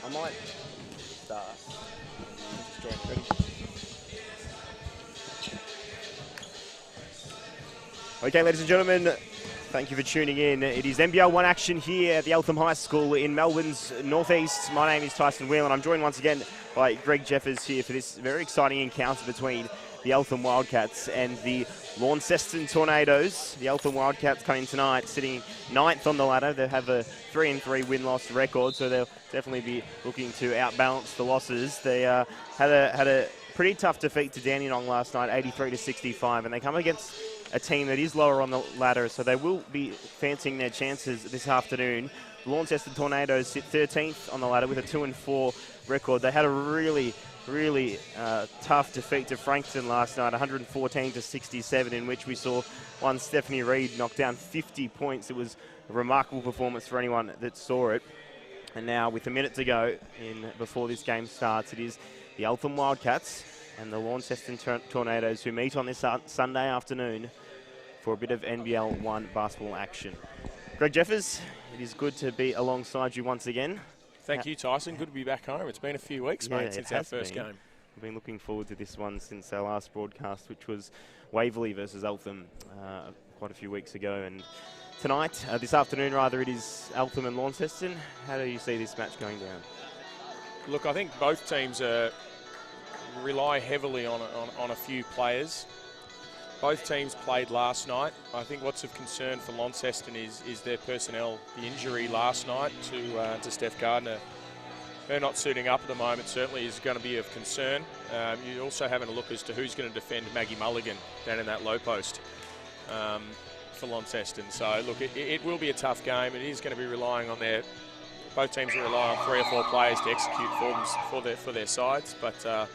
I might start. Ready? Okay, ladies and gentlemen, thank you for tuning in. It is NBL 1 action here at the Eltham High School in Melbourne's northeast. My name is Tyson Wheel and I'm joined once again by Greg Jeffers here for this very exciting encounter between the Eltham Wildcats and the Launceston Tornadoes. The Eltham Wildcats coming tonight, sitting 9th on the ladder. They have a 3-3 win-loss record, so they'll definitely be looking to outbalance the losses. They had a pretty tough defeat to Dandenong last night, 83-65, and they come against a team that is lower on the ladder, so they will be fancying their chances this afternoon. The Launceston Tornadoes sit 13th on the ladder with a 2-4 record. They had a really tough defeat to Frankston last night, 114-67, in which we saw one Stephanie Reid knock down 50 points. It was a remarkable performance for anyone that saw it. And now, with a minute to go before this game starts, it is the Eltham Wildcats and the Launceston Tornadoes who meet on this Sunday afternoon for a bit of NBL 1 basketball action. Greg Jeffers, it is good to be alongside you once again. Thank you, Tyson. Good to be back home. It's been a few weeks, mate, since our first game. We've been looking forward to this one since our last broadcast, which was Waverley versus Eltham quite a few weeks ago. And tonight, this afternoon rather, it is Eltham and Launceston. How do you see this match going down? Look, I think both teams rely heavily on a few players. Both teams played last night. I think what's of concern for Launceston is their personnel. The injury last night to Steph Gardner, her not suiting up at the moment, certainly is going to be of concern. You're also having a look as to who's going to defend Maggie Mulligan down in that low post for Launceston. So look, it will be a tough game. It is going to be relying on both teams will rely on 3 or 4 players to execute for their sides. But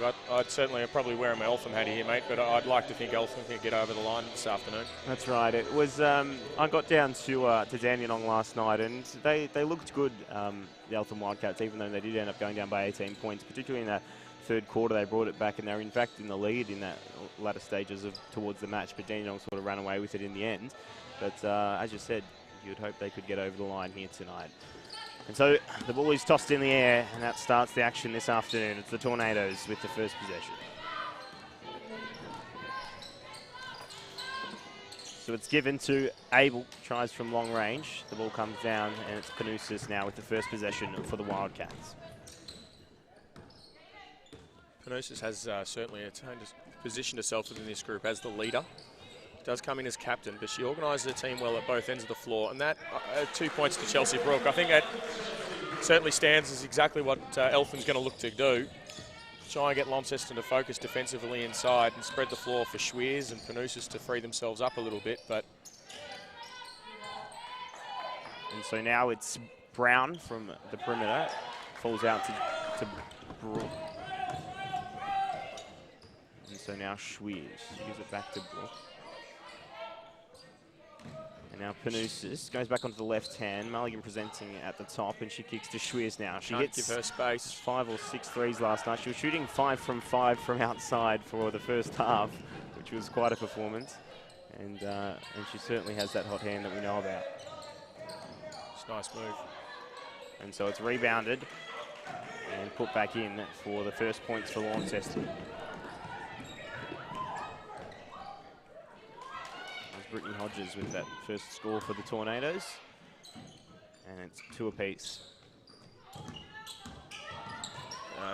look, I'd probably wear my Eltham hat here, mate, but I'd like to think Eltham can get over the line this afternoon. That's right. It was. I got down to Dandenong last night, and they looked good, the Eltham Wildcats, even though they did end up going down by 18 points, particularly in that third quarter. They brought it back, and they were in fact in the lead in that latter stages towards the match, but Dandenong sort of ran away with it in the end. But as you said, you'd hope they could get over the line here tonight. And so the ball is tossed in the air, and that starts the action this afternoon. It's the Tornadoes with the first possession. So it's given to Abel, tries from long range. The ball comes down, and it's Panousis now with the first possession for the Wildcats. Panousis has certainly positioned herself within this group as the leader. Does come in as captain, but she organises the team well at both ends of the floor. And that 2 points to Chelsea Brooke, I think that certainly stands as exactly what Eltham's going to look to do. Try and get Launceston to focus defensively inside and spread the floor for Schweers and Panousis to free themselves up a little bit. And so now it's Brown from the perimeter, falls out to Brooke. And so now Schweers gives it back to Brooke. And now Panousis goes back onto the left hand. Mulligan presenting at the top, and she kicks to Schweers now. She Can't give her space. 5 or 6 threes last night. She was shooting 5 from 5 from outside for the first half, which was quite a performance. And she certainly has that hot hand that we know about. It's a nice move. And so it's rebounded and put back in for the first points for Launceston. Brittany Hodges with that first score for the Tornadoes, and it's 2 apiece.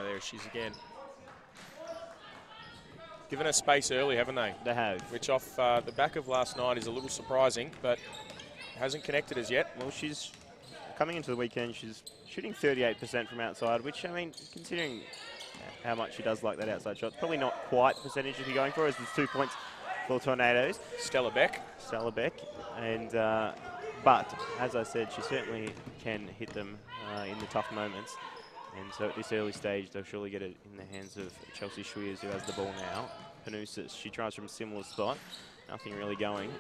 There she is again. Given her space early, haven't they? They have. Which off the back of last night is a little surprising, but hasn't connected as yet. Well, she's coming into the weekend, she's shooting 38% from outside, which, I mean, considering how much she does like that outside shot, probably not quite the percentage if you're going for, as there's 2 points for Tornadoes. Stella Beck. And but as I said, she certainly can hit them in the tough moments. And so at this early stage, they'll surely get it in the hands of Chelsea Schweers, who has the ball now. Panousis, she tries from a similar spot. Nothing really going.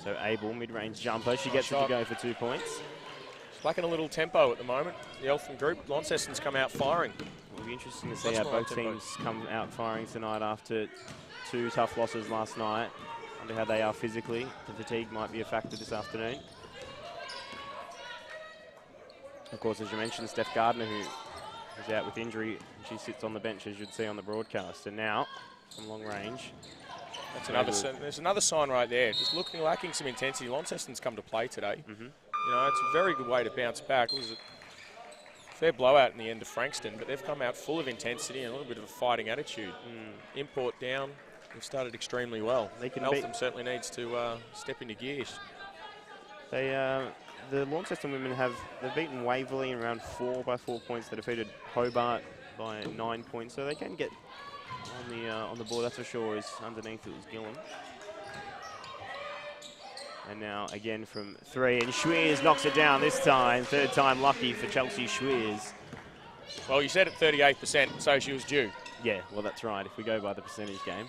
So Abel, mid-range jumper. She gets it to go for 2 points. It's lacking a little tempo at the moment. The Eltham group, Launceston's come out firing. It'll be interesting to see how both teams come out firing tonight after 2 tough losses last night. Wonder how they are physically. The fatigue might be a factor this afternoon. Of course, as you mentioned, Steph Gardner, who is out with injury, she sits on the bench, as you'd see on the broadcast. And now, from long range. There's another sign right there. Just lacking some intensity. Launceston's come to play today. You know, it's a very good way to bounce back. It was a fair blowout in the end of Frankston, but they've come out full of intensity and a little bit of a fighting attitude. Import down. They've started extremely well. Eltham certainly needs to step into gear. The Launceston women they've beaten Waverley in round 4 by 4 points. They defeated Hobart by 9 points, so they can get on the board, that's for sure. Is underneath it was Gillam. And now again from 3, and Schweers knocks it down this time. 3rd time lucky for Chelsea Schweers. Well, you said at 38%, so she was due. Yeah, well that's right, if we go by the percentage game.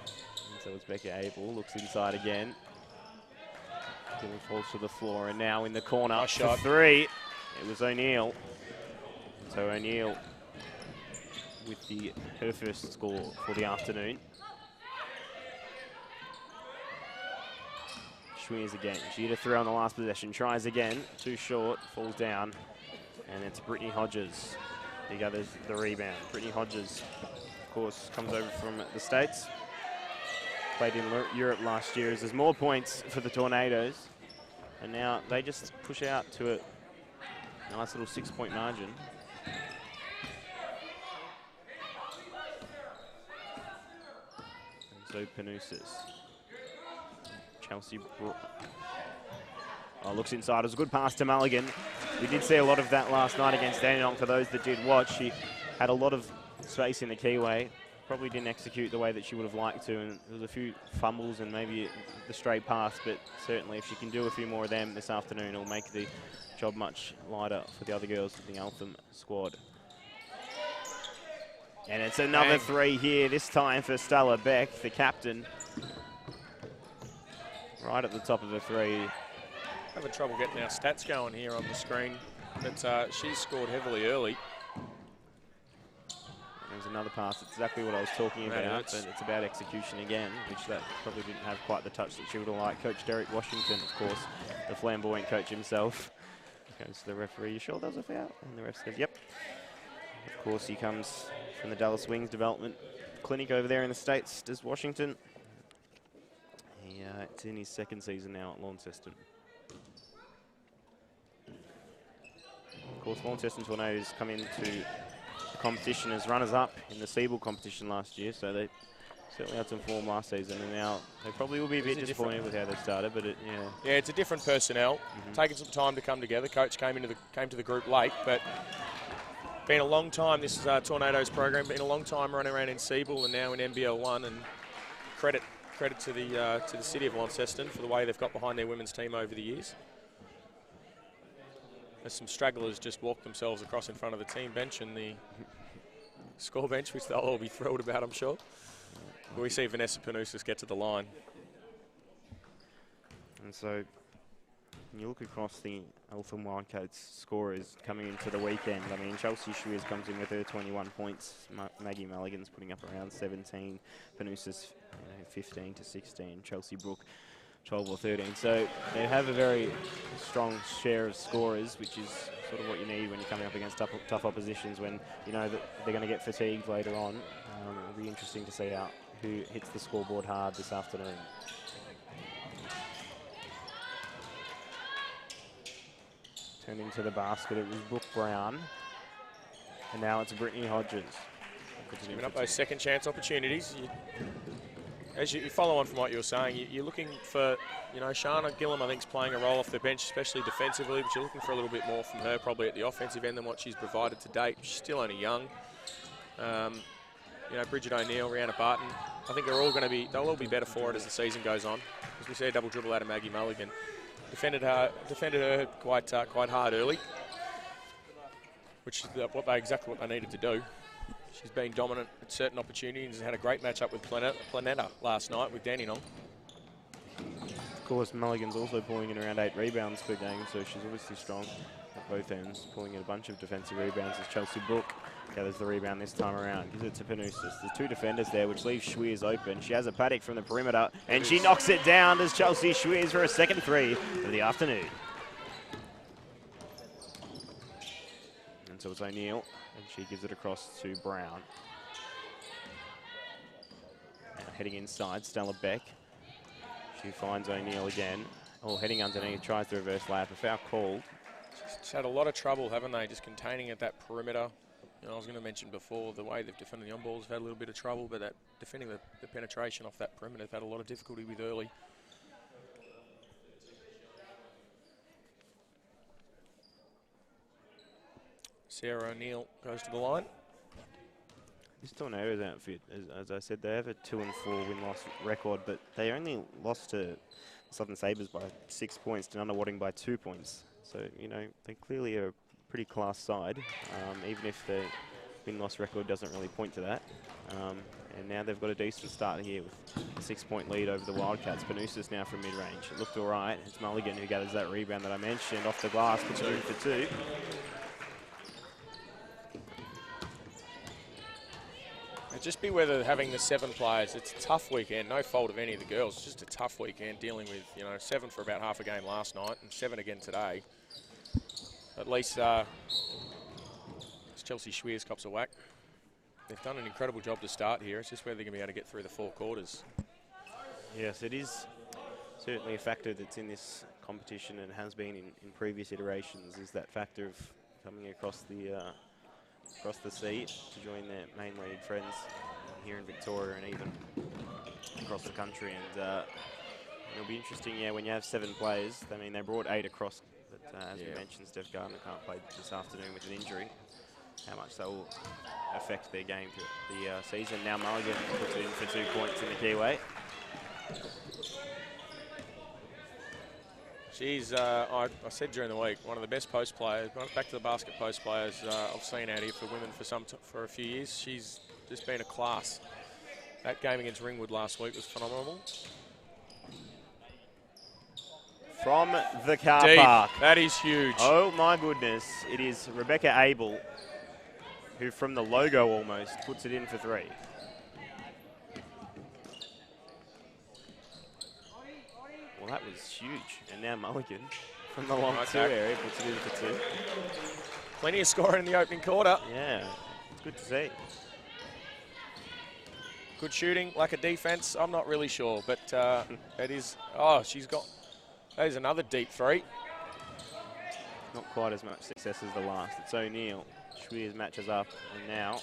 And so it's Becca Abel, looks inside again. Gillam falls to the floor, and now in the corner Nice shot. 3. It was O'Neill. So O'Neill with her first score for the afternoon. Schweers again. She hit a 3 on the last possession. Tries again. Too short. Falls down. And it's Brittany Hodges who gathers the rebound. Brittany Hodges, of course, comes over from the States. Played in Europe last year. There's more points for the Tornadoes. And now they just push out to a nice little 6-point margin. So Panousis. Chelsea looks inside. It was a good pass to Mulligan. We did see a lot of that last night against Dandenong. For those that did watch, she had a lot of space in the keyway. Probably didn't execute the way that she would have liked to, and there was a few fumbles and maybe the straight pass, but certainly if she can do a few more of them this afternoon, it'll make the job much lighter for the other girls in the Eltham squad. And it's another 3 here, this time for Stella Beck, the captain. Right at the top of the 3. Having trouble getting our stats going here on the screen, but she's scored heavily early. There's another pass. It's exactly what I was talking about, but it's about execution again, which that probably didn't have quite the touch that she would have liked. Coach Derek Washington, of course, the flamboyant coach himself, goes to the referee. You sure that was a foul? And the ref says, yep. Of course, he comes from the Dallas Wings Development Clinic over there in the States, does Washington. It's in his 2nd season now at Launceston. Of course, Launceston Tornadoes come into the competition as runners-up in the Siebel competition last year, so they certainly had some form last season, and now they probably will be a bit disappointed with how they started, but yeah, it's a different personnel. Taking some time to come together. Coach came to the group late, but been a long time, this Tornadoes program, been a long time running around in Siebel and now in NBL 1, and credit to the city of Launceston for the way they've got behind their women's team over the years. There's some stragglers just walked themselves across in front of the team bench and the score bench, which they'll all be thrilled about, I'm sure. But we see Vanessa Panousis get to the line. And so when you look across the Eltham Wildcats scorers coming into the weekend, I mean, Chelsea Schweers comes in with her 21 points. Maggie Mulligan's putting up around 17. Panousis 15 to 16. Chelsea Brook 12 or 13. So they have a very strong share of scorers, which is sort of what you need when you're coming up against tough oppositions, when you know that they're going to get fatigued later on. It'll be interesting to see who hits the scoreboard hard this afternoon. Turning to the basket, it was Brooke Brown. And now it's Brittany Hodges. Giving up those second chance opportunities. As you follow on from what you were saying, you're looking for, Shana Gillam, I think, is playing a role off the bench, especially defensively, but you're looking for a little bit more from her probably at the offensive end than what she's provided to date. She's still only young. Bridget O'Neill, Rihanna Barton, I think they'll all be better for it as the season goes on. As we see a double dribble out of Maggie Mulligan. Defended her quite hard early, which is exactly what they needed to do. She's been dominant at certain opportunities and had a great match-up with Planeta last night with Dandenong. course, Mulligan's also pulling in around 8 rebounds per game, so she's obviously strong at both ends, pulling in a bunch of defensive rebounds as Chelsea Brook gathers the rebound this time around. Gives it to Panousis. There's 2 defenders there, which leaves Schweers open. She has a Paddock from the perimeter, and she knocks it down as Chelsea Schweers for a second 3 of the afternoon. And so it's O'Neill, and she gives it across to Brown. Now heading inside, Stella Beck. She finds O'Neill again. Oh, heading underneath, tries the reverse layup. A foul called. Just had a lot of trouble, haven't they, just containing at that perimeter. You know, I was going to mention before, the way they've defended the on-balls have had a little bit of trouble, but that defending the penetration off that perimeter, they've had a lot of difficulty with early. Sarah O'Neill goes to the line. This Tornadoes outfit, as I said, they have a 2-4 win-loss record, but they only lost to Southern Sabres by 6 points, to Nunawading by 2 points. So, you know, they clearly are a pretty class side, even if the win-loss record doesn't really point to that. And now they've got a decent start here with a 6-point lead over the Wildcats. Panousis now from mid-range. It looked all right. It's Mulligan who gathers that rebound that I mentioned off the glass, puts it in for 2. Just be whether having the 7 players, it's a tough weekend, no fault of any of the girls. It's just a tough weekend dealing with, you know, 7 for about half a game last night and 7 again today. At least Chelsea Schweers cops a whack. They've done an incredible job to start here. It's just whether they're going to be able to get through the 4 quarters. Yes, it is certainly a factor that's in this competition and has been in previous iterations, is that factor of coming across the sea to join their main league friends here in Victoria and even across the country. And it'll be interesting, yeah, when you have 7 players. I mean, they brought 8 across, but as we mentioned, Steph Gardner can't play this afternoon with an injury. How much that will affect their game for the season. Now Mulligan puts it in for 2 points in the keyway. She's, I said during the week, one of the best post players, back to the basket post players I've seen out here for women for a few years. She's just been a class. That game against Ringwood last week was phenomenal. From the car Deep. park. That is huge. Oh my goodness. It is Rebecca Abel, who from the logo almost puts it in for 3. Well, that was huge. And now Mulligan from the long 2 area puts it in for 2. Plenty of scoring in the opening quarter. Yeah, it's good to see. Good shooting, lack of defense, I'm not really sure, but it is, oh, that is another deep 3. Not quite as much success as the last. It's O'Neill. Schweers matches up, and now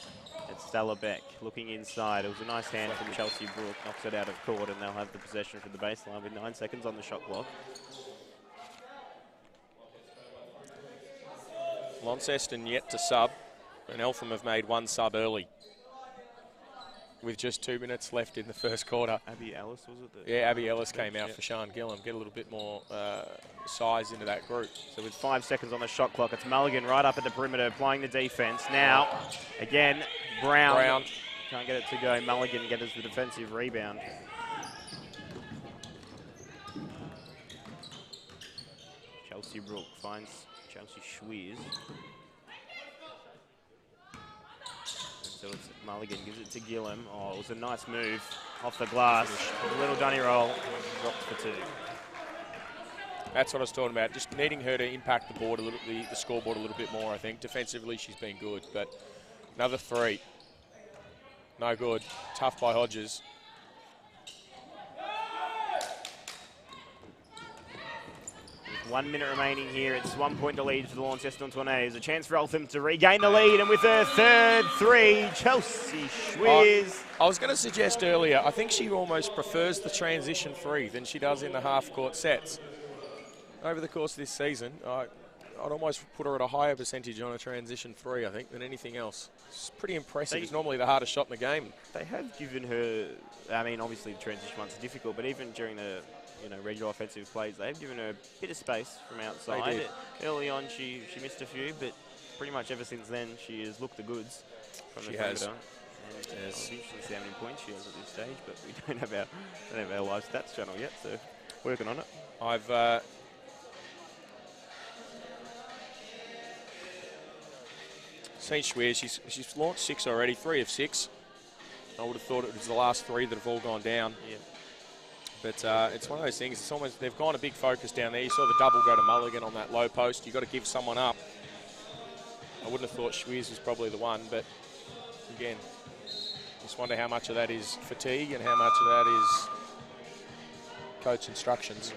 it's Stella Beck looking inside. It was a nice hand from Chelsea Brook, knocks it out of court, and they'll have the possession for the baseline with 9 seconds on the shot clock. Launceston yet to sub, and Eltham have made 1 sub early with just 2 minutes left in the first quarter. Abby Ellis, was it? Yeah, Abby Ellis came out for Sian Gillam, get a little bit more size into that group. So with 5 seconds on the shot clock, it's Mulligan right up at the perimeter, applying the defense. Now, again, Brown. Can't get it to go. Mulligan gets the defensive rebound. Chelsea Brook finds Chelsea Schweers. So it's Mulligan, gives it to Gillam. Oh, it was a nice move off the glass. A little dunny roll, dropped for 2. That's what I was talking about, just needing her to impact the board a little, the scoreboard a little bit more, I think. Defensively, she's been good, but another 3. No good. Tough by Hodges. With 1 minute remaining here, it's 1 point to lead for the Launceston Tornadoes. A chance for Eltham to regain the lead, and with her third 3, Chelsea Schweers. I was going to suggest earlier, I think she almost prefers the transition 3 than she does in the half-court sets. Over the course of this season, I'd almost put her at a higher percentage on a transition 3, I think, than anything else. It's pretty impressive. It's normally the hardest shot in the game. They have given her, I mean, obviously the transition ones are difficult, but even during the regular offensive plays, they've given her a bit of space from outside. Early on, she missed a few, but pretty much ever since then, she has looked the goods from the perimeter. And I'll be interested to see how many points she has at this stage, but we don't have our live stats channel yet, so working on it. I've seen Schwer. She's launched 6 already, 3 of 6. I would have thought it was the last 3 that have all gone down. Yeah. But it's one of those things. It's almost, they've gone a big focus down there. You saw the double go to Mulligan on that low post. You've got to give someone up. I wouldn't have thought Schweiz was probably the one, but again, just wonder how much of that is fatigue and how much of that is coach instructions.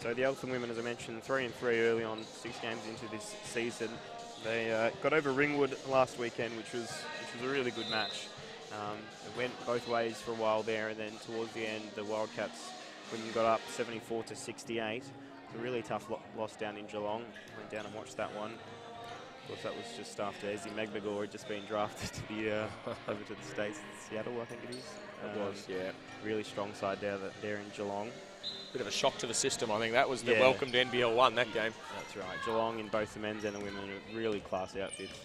So the Eltham women, as I mentioned, 3-3 early on, 6 games into this season. They got over Ringwood last weekend, which was a really good match. It went both ways for a while there, and then towards the end, the Wildcats, when you got up 74 to 68, it's a really tough loss down in Geelong. Went down and watched that one. Of course, that was just after Ezzy Megbagor had just been drafted to the over to the States, Seattle, I think it is. It was, yeah. Really strong side there in Geelong. Bit of a shock to the system. I think that was the welcome to NBL 1, that game. That's right. Geelong in both the men's and the women, really class outfits.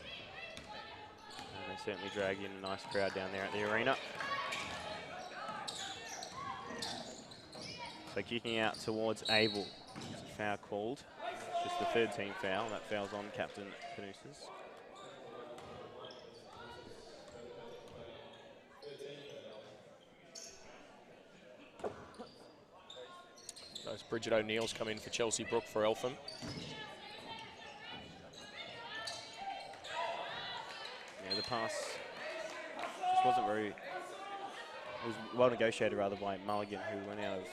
And they certainly drag in a nice crowd down there at the arena. So kicking out towards Abel. It's a foul called. It's just the third team foul. That foul's on Captain Canuses. Those Bridget O'Neill's come in for Chelsea Brook for Eltham. Yeah, the pass just wasn't very... It was well negotiated rather by Mulligan, who went out of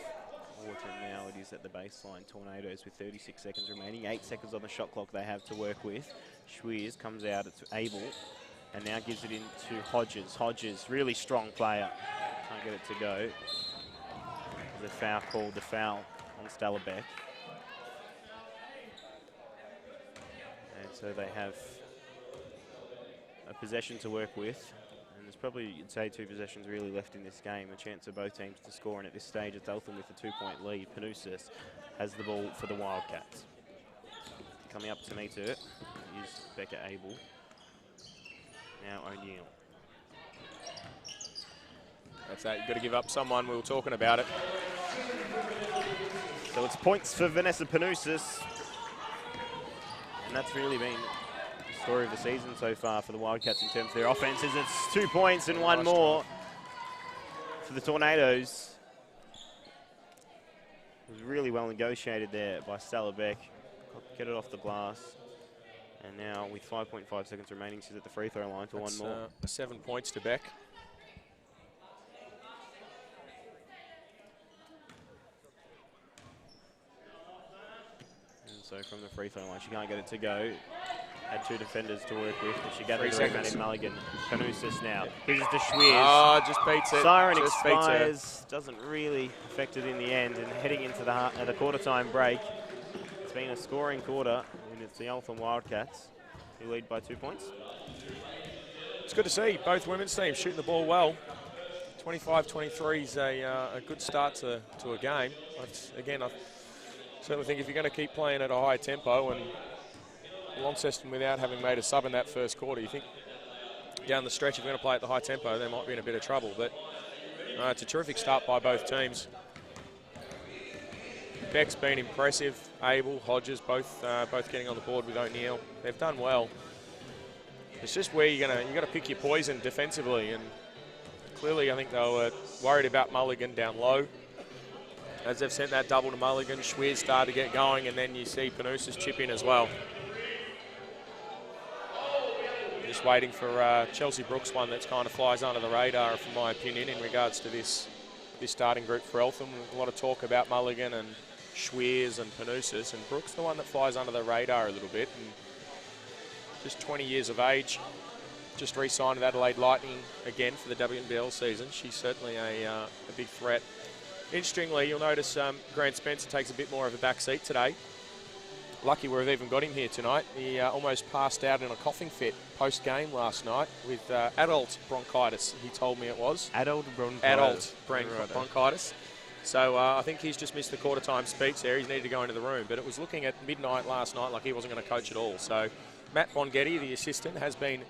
water. Now it is at the baseline. Tornadoes with 36 seconds remaining. 8 seconds on the shot clock they have to work with. Schweiz comes out, it's Abel, and now gives it into Hodges. Hodges, really strong player. Can't get it to go. The foul called, the foul on Stella Beck. And so they have a possession to work with. And there's probably, you'd say, 2 possessions really left in this game. A chance for both teams to score. And at this stage, it's Eltham with a 2-point lead. Panusis has the ball for the Wildcats. Coming up to meet her is Becca Abel. Now O'Neill. That's that. You've got to give up someone. We were talking about it. So it's points for Vanessa Panusis. And that's really been the story of the season so far for the Wildcats in terms of their offences. It's 2 points and one more for the Tornadoes. It was really well negotiated there by Stella Beck. Get it off the glass. And now with 5.5 seconds remaining, she's at the free throw line for one more. 7 points to Beck. So from the free throw line, she can't get it to go. Had 2 defenders to work with, but she gathered the rebound in Mulligan. Panusis now. Here's to Schweiz. Oh, just beats it. Siren just expires. Doesn't really affect it in the end. And heading into the quarter time break, it's been a scoring quarter, and it's the Eltham Wildcats who lead by 2 points. It's good to see both women's teams shooting the ball well. 25-23 is a good start to a game. Again, I certainly think if you're going to keep playing at a high tempo, and Launceston, without having made a sub in that first quarter, you think down the stretch, if you're going to play at the high tempo, they might be in a bit of trouble. But it's a terrific start by both teams. Beck's been impressive. Abel, Hodges, both getting on the board with O'Neill. They've done well. It's just where you're going to pick your poison defensively, and clearly I think they were worried about Mulligan down low. As they've sent that double to Mulligan, Schweiz started to get going, and then you see Panusis chip in as well. Just waiting for Chelsea Brooks, one that's kind of flies under the radar, from my opinion, in regards to this starting group for Eltham. A lot of talk about Mulligan and Schweiz and Panusis, and Brooks, the one that flies under the radar a little bit. And just 20 years of age, just re-signed with Adelaide Lightning again for the WNBL season. She's certainly a big threat. Interestingly, you'll notice Grant Spencer takes a bit more of a back seat today. Lucky we've even got him here tonight. He almost passed out in a coughing fit post-game last night with adult bronchitis, he told me it was. Adult bronchitis. Adult bronchitis. So I think he's just missed the quarter-time speech there. He's needed to go into the room. But it was looking at midnight last night like he wasn't going to coach at all. So Matt Bongetti, the assistant, has been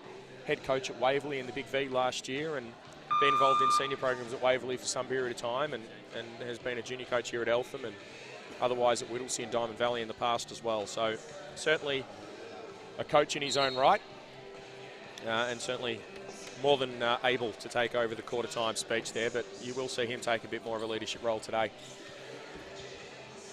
head coach at Waverley in the Big V last year, and been involved in senior programs at Waverley for some period of time and has been a junior coach here at Eltham and otherwise at Whittlesea and Diamond Valley in the past as well. So certainly a coach in his own right and certainly more than able to take over the quarter time speech there, but you will see him take a bit more of a leadership role today.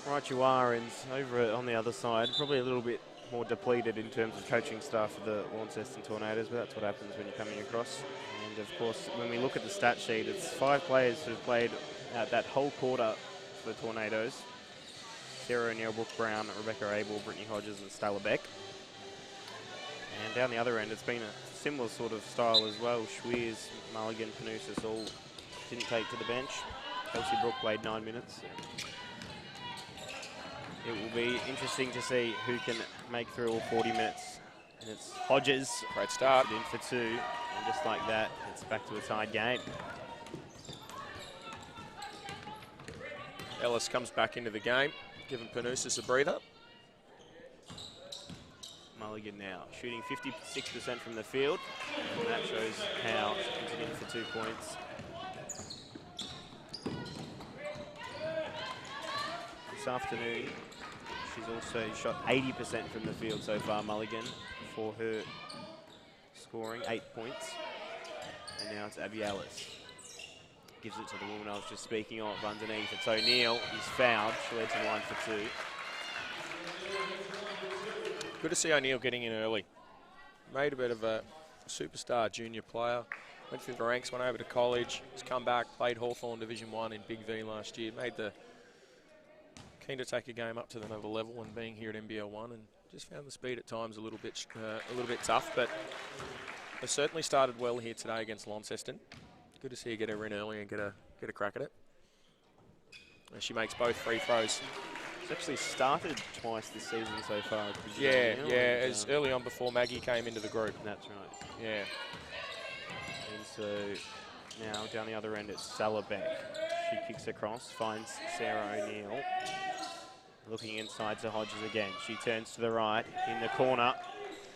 Right you are, and over on the other side, probably a little bit more depleted in terms of coaching staff for the Launceston Tornadoes, but that's what happens when you're coming across. And of course, when we look at the stat sheet, it's 5 players who have played that whole quarter for the Tornadoes. Sarah O'Neill, Brooke Brown, Rebecca Abel, Brittany Hodges and Stella Beck. And down the other end, it's been a similar sort of style as well. Schweers, Mulligan, Panousis all didn't take to the bench. Kelsey Brooke played 9 minutes. It will be interesting to see who can make through all 40 minutes. And it's Hodges. Great start. In for 2. And just like that, it's back to a tied game. Ellis comes back into the game, giving Panousis a breather. Mulligan now shooting 56% from the field. And that shows how she comes in for 2 points. This afternoon, she's also shot 80% from the field so far, Mulligan, for her scoring 8 points. And now it's Abby Ellis. Gives it to the woman I was just speaking of underneath. It's O'Neill. He's fouled. She led to the line for 2. Good to see O'Neill getting in early. Made a bit of a superstar junior player. Went through the ranks, went over to college. Has come back, played Hawthorn Division 1 in Big V last year. Keen to take a game up to another level and being here at NBL 1 and just found the speed at times a little bit tough, but has certainly started well here today against Launceston. Good to see her get her in early and get a crack at it. And she makes both free throws. She's actually started twice this season so far. Yeah, as early on before Maggie came into the group. That's right. Yeah. And so now down the other end it's Stella Beck. She kicks across, finds Sarah O'Neill. Looking inside to Hodges again. She turns to the right in the corner.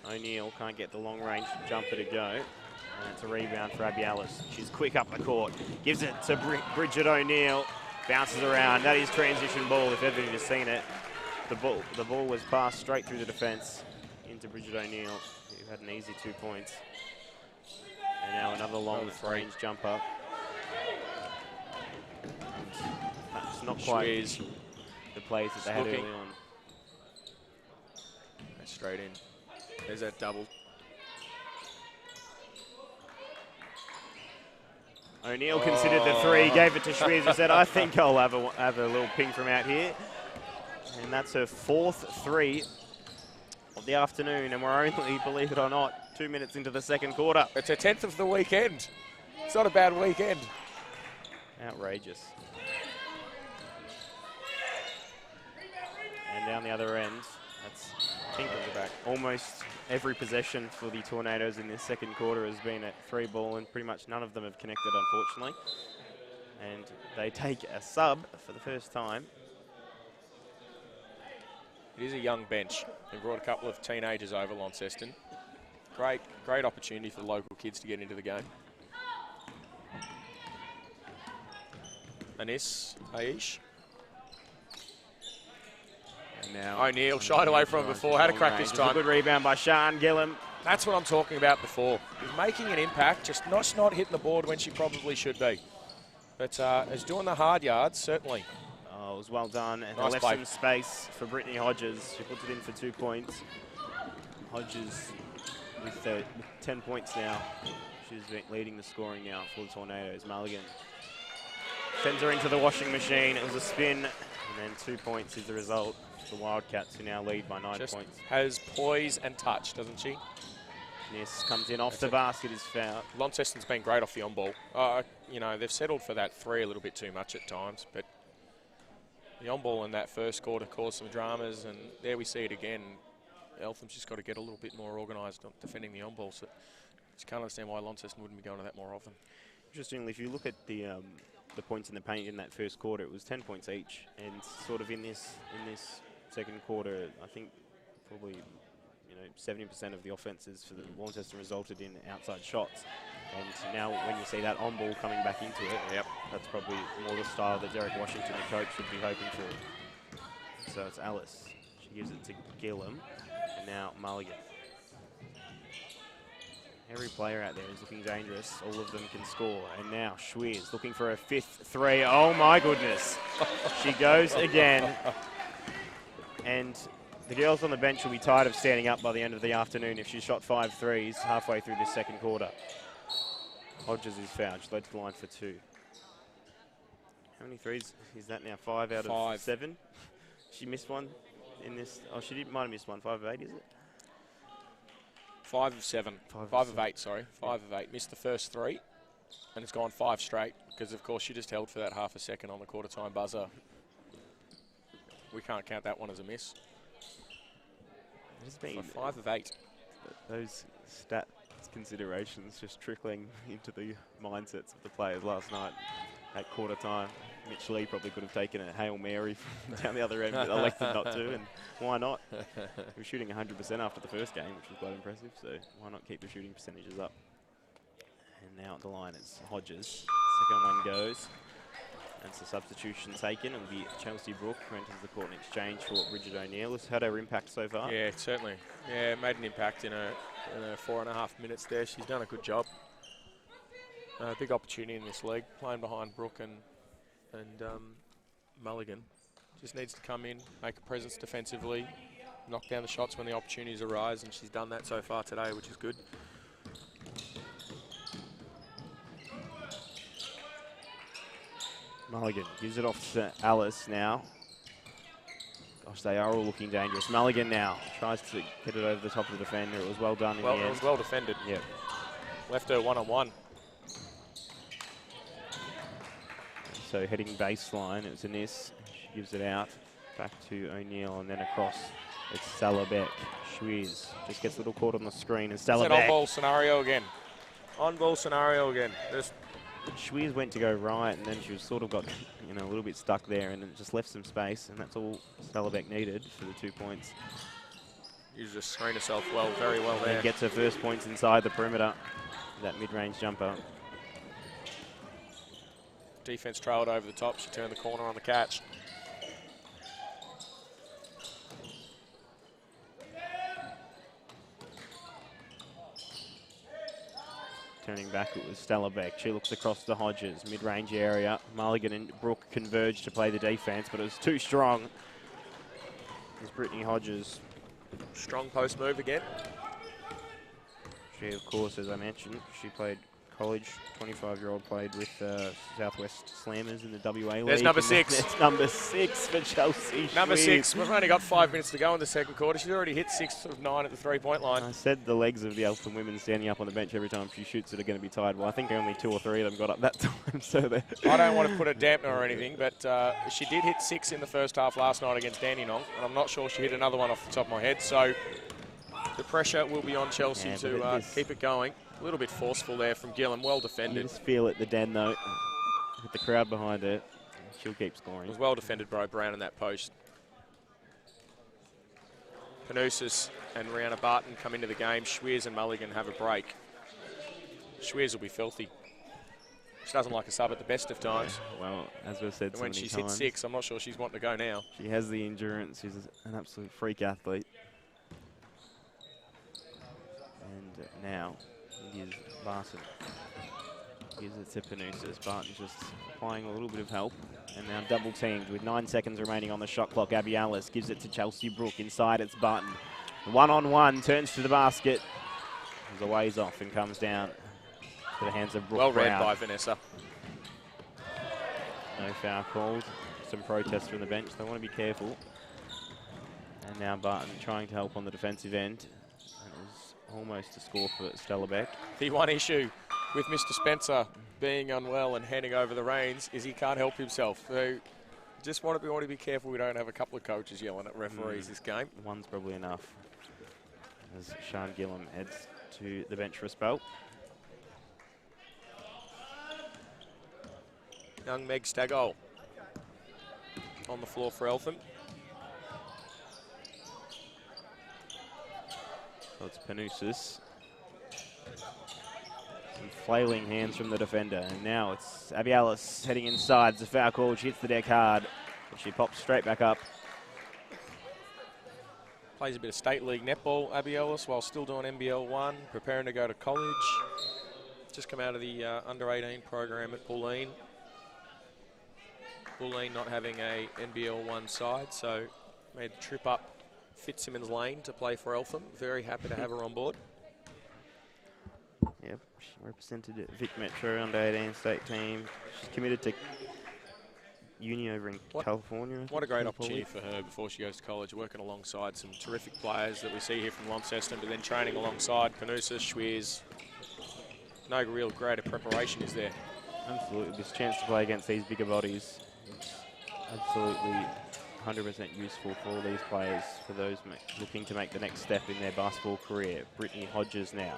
O'Neill can't get the long range jumper to go. And it's a rebound for Abby Ellis. She's quick up the court. Gives it to Bridget O'Neill. Bounces around. That is transition ball if ever you've seen it. The ball was passed straight through the defence into Bridget O'Neill, who had an easy 2 points. And now another long range jumper. That's not quite the plays that they had early on. Straight in. There's that double. O'Neill considered the 3, gave it to Schweers and said, I think I'll have a little ping from out here. And that's her 4th 3 of the afternoon, and we're only, believe it or not, 2 minutes into the second quarter. It's a 10th of the weekend. It's not a bad weekend. Outrageous. And down the other end, that's pink at the back. Almost every possession for the Tornadoes in this second quarter has been at 3 ball, and pretty much none of them have connected, unfortunately. And they take a sub for the first time. It is a young bench. They brought a couple of teenagers over Launceston. Great opportunity for the local kids to get into the game. Anis, Aish. And now O'Neill shied away from him before, had a crack this time. A good rebound by Sian Gillum. That's what I'm talking about before. He's making an impact, just not hitting the board when she probably should be. But is doing the hard yards, certainly. Oh, it was well done. And nice left play. some space for Brittany Hodges. She puts it in for 2 points. Hodges with 10 points now. She's leading the scoring now for the Tornadoes. Mulligan sends her into the washing machine. It was a spin, and then 2 points is the result. The Wildcats, who now lead by 9 points. Has poise and touch, doesn't she? Yes, comes in off the basket, is fouled. Launceston's been great off the on-ball. You know, they've settled for that 3 a little bit too much at times, but the on-ball in that first quarter caused some dramas, and there we see it again. Eltham's just got to get a little bit more organised on defending the on-ball, so just can't understand why Launceston wouldn't be going to that more often. Interestingly, if you look at the points in the paint in that first quarter, it was 10 points each, and sort of in this second quarter, I think probably 70% of the offences for the Launceston resulted in outside shots. And now when you see that on ball coming back into it, that's probably more the style that Derek Washington, the coach, would be hoping for. So it's Alice. She gives it to Gillum, and now Mulligan. Every player out there is looking dangerous. All of them can score. And now Schweers looking for a 5th three. Oh my goodness. She goes again. And the girls on the bench will be tired of standing up by the end of the afternoon if she shot 5 threes halfway through this second quarter. Hodges is fouled. She led to the line for 2. How many threes is that now? 5 out of 7? She missed one in this. Oh, might have missed one. 5 of 8, is it? 5 of 7. 5 of 8, sorry. 5 of 8. Missed the first 3, and it's gone 5 straight because, of course, she just held for that half a second on the quarter-time buzzer. We can't count that one as a miss. It's been 5 of 8. Those stats considerations just trickling into the mindsets of the players last night at quarter time. Mitch Lee probably could have taken a Hail Mary from down the other end, but elected not to, and why not? He was shooting 100% after the first game, which was quite impressive, so why not keep the shooting percentages up? And now at the line it's Hodges. Second one goes. That's the substitution taken. It'll be Chelsea Brooke, who enters the court in exchange for Bridget O'Neill. Has had her impact so far. Yeah, certainly. Yeah, made an impact in her 4.5 minutes there. She's done a good job. Big opportunity in this league, playing behind Brooke and Mulligan. Just needs to come in, make a presence defensively, knock down the shots when the opportunities arise, and she's done that so far today, which is good. Mulligan gives it off to Alice now. Gosh, they are all looking dangerous. Mulligan now tries to get it over the top of the defender. It was well done in the end. It was well defended. Yep. Left her one-on-one. So heading baseline, it was Anis. She gives it out. Back to O'Neill and then across. It's Salabeck. Schweers just gets a little caught on the screen. And Salabeck. On-ball scenario again. On-ball scenario again. Schweers went to go right, and then she was sort of got a little bit stuck there, and it just left some space, and that's all Salabeck needed for the 2 points. You just screen herself very well there. And gets her first points inside the perimeter. That mid-range jumper. Defense trailed over the top. She turned the corner on the catch. Turning back, it was Stella Beck. She looks across the Hodges, mid-range area. Mulligan and Brooke converge to play the defense, but it was too strong. It's Brittany Hodges. Strong post move again. She, of course, as I mentioned, she played college. 25-year-old played with Southwest Slammers in the WA League. There's number 6. It's number 6 for Chelsea. Number 6. We've only got 5 minutes to go in the second quarter. She's already hit 6 of 9 at the three-point line. I said the legs of the Eltham women standing up on the bench every time she shoots it are going to be tired. Well, I think only 2 or 3 of them got up that time. So I don't want to put a dampener or anything, but she did hit 6 in the first half last night against Dandenong, and I'm not sure she hit another one off the top of my head. So the pressure will be on Chelsea to keep it going. A little bit forceful there from Gillum. Well defended. You just feel it, the Den, though, with the crowd behind her. She'll keep scoring. It was well defended by Brown in that post. Panousis and Rihanna Barton come into the game. Schweers and Mulligan have a break. Schweers will be filthy. She doesn't like a sub at the best of times. Well, as we've said so many times. When she's hit 6, I'm not sure she's wanting to go now. She has the endurance. She's an absolute freak athlete. And now, here's Barton. Gives it to Panousis. Barton just applying a little bit of help. And now double teamed with 9 seconds remaining on the shot clock. Abby Alice gives it to Chelsea Brooke. Inside, it's Barton. 1-on-1, turns to the basket. Goes a ways off and comes down to the hands of Brooke. Well read Brown. by Vanessa. No foul called. Some protests from the bench. They want to be careful. And now Barton trying to help on the defensive end. It was almost a score for Stella Beck. The one issue with Mr. Spencer being unwell and handing over the reins is he can't help himself. So just want to be careful we don't have a couple of coaches yelling at referees this game. One's probably enough. As Sean Gillum heads to the bench for a spell. Young Meg Stagol on the floor for Eltham. So it's Panousis. Some flailing hands from the defender. And now it's Abby Ellis heading inside. It's a foul call. She hits the deck hard. And she pops straight back up. Plays a bit of state league netball, Abby Ellis, while still doing NBL 1, preparing to go to college. Just come out of the under-18 program at Bulleen. Bulleen not having a NBL 1 side, so made the trip up Fitzsimmons Lane to play for Eltham. Very happy to have her on board. Yep, she represented Vic Metro under-18 state team. She's committed to uni over in California. What a great opportunity for her before she goes to college, working alongside some terrific players that we see here from Launceston, but then training alongside Panousis, Schweers. No real greater preparation is there. Absolutely, this chance to play against these bigger bodies. It's absolutely 100% useful for all these players, for those looking to make the next step in their basketball career. Brittany Hodges now,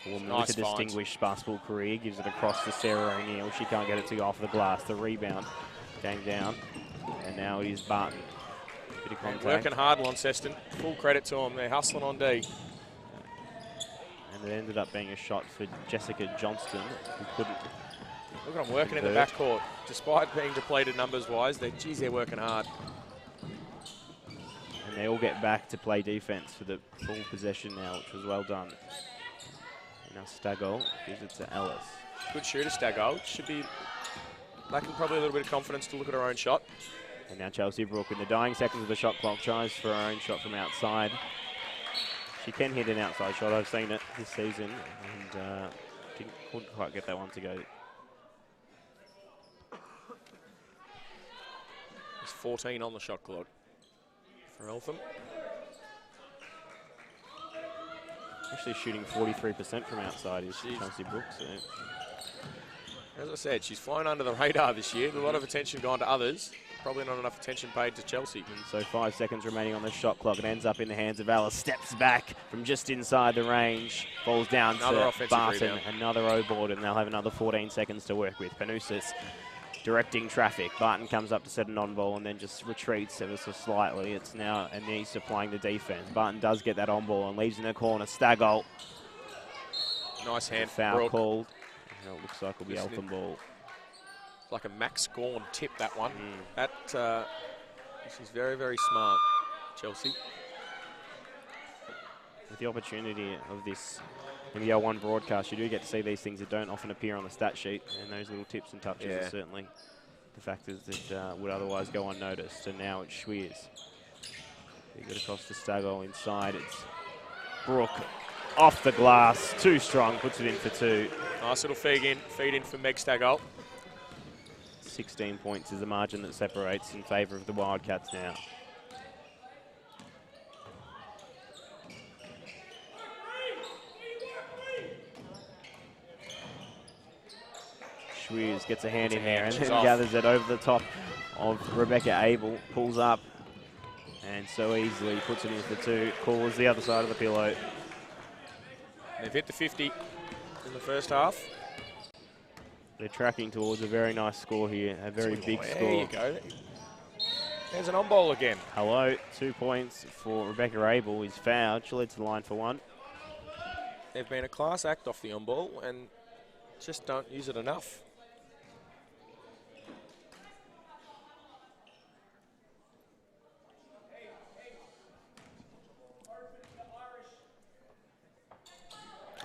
a woman Nice with a find. distinguished basketball career, gives it across to Sarah O'Neill. She can't get it to go off the glass. The rebound came down, and now it is Barton. Bit of contact. Working hard, Launceston. Full credit to them. They're hustling on D. And it ended up being a shot for Jessica Johnston, who couldn't. Look at them working in the backcourt. Despite being depleted numbers-wise, they're working hard. And they all get back to play defense for the full possession now, which was well done. And now Stagol gives it to Ellis. Good shooter, Stagol. Should be lacking probably a little bit of confidence to look at her own shot. And now Chelsea Brooke in the dying seconds of the shot clock tries for her own shot from outside. She can hit an outside shot. I've seen it this season, and couldn't quite get that one to go. There's 14 on the shot clock for Eltham. Actually shooting 43% from outside is Chelsea Brooke. So. As I said, she's flown under the radar this year. A lot of attention gone to others. Probably not enough attention paid to Chelsea. And so 5 seconds remaining on the shot clock. It ends up in the hands of Alice. Steps back from just inside the range. Falls down Another to Barton. rebound. Another O-board, and they'll have another 14 seconds to work with. Panousis directing traffic. Barton comes up to set an on-ball and then just retreats ever so slightly. It's now Anise applying the defense. Barton does get that on-ball and leaves in the corner. Stagol. Nice hand Foul Brooke. called. And it looks like it'll be Eltham ball. Like a Max Gorn tip, that one. That she's very, very smart, Chelsea. With the opportunity of this NBL 1 broadcast, you do get to see these things that don't often appear on the stat sheet, and those little tips and touches are certainly the factors that would otherwise go unnoticed. And now it's Schweers. They get across to Stagol inside. It's Brooke off the glass, too strong, puts it in for 2. Nice little feed in for Meg Stagol. 16 points is the margin that separates in favour of the Wildcats now. Schweers gets a hand in there and then gathers it over the top of Rebecca Abel, pulls up and so easily puts it in for 2, calls the other side of the pillow. They've hit the 50 in the first half. They're tracking towards a very nice score here, a very big score. There you go. There's an on-ball again. Hello, 2 points for Rebecca Abel. He's fouled. She'll head to the line for 1. They've been a class act off the on-ball and just don't use it enough.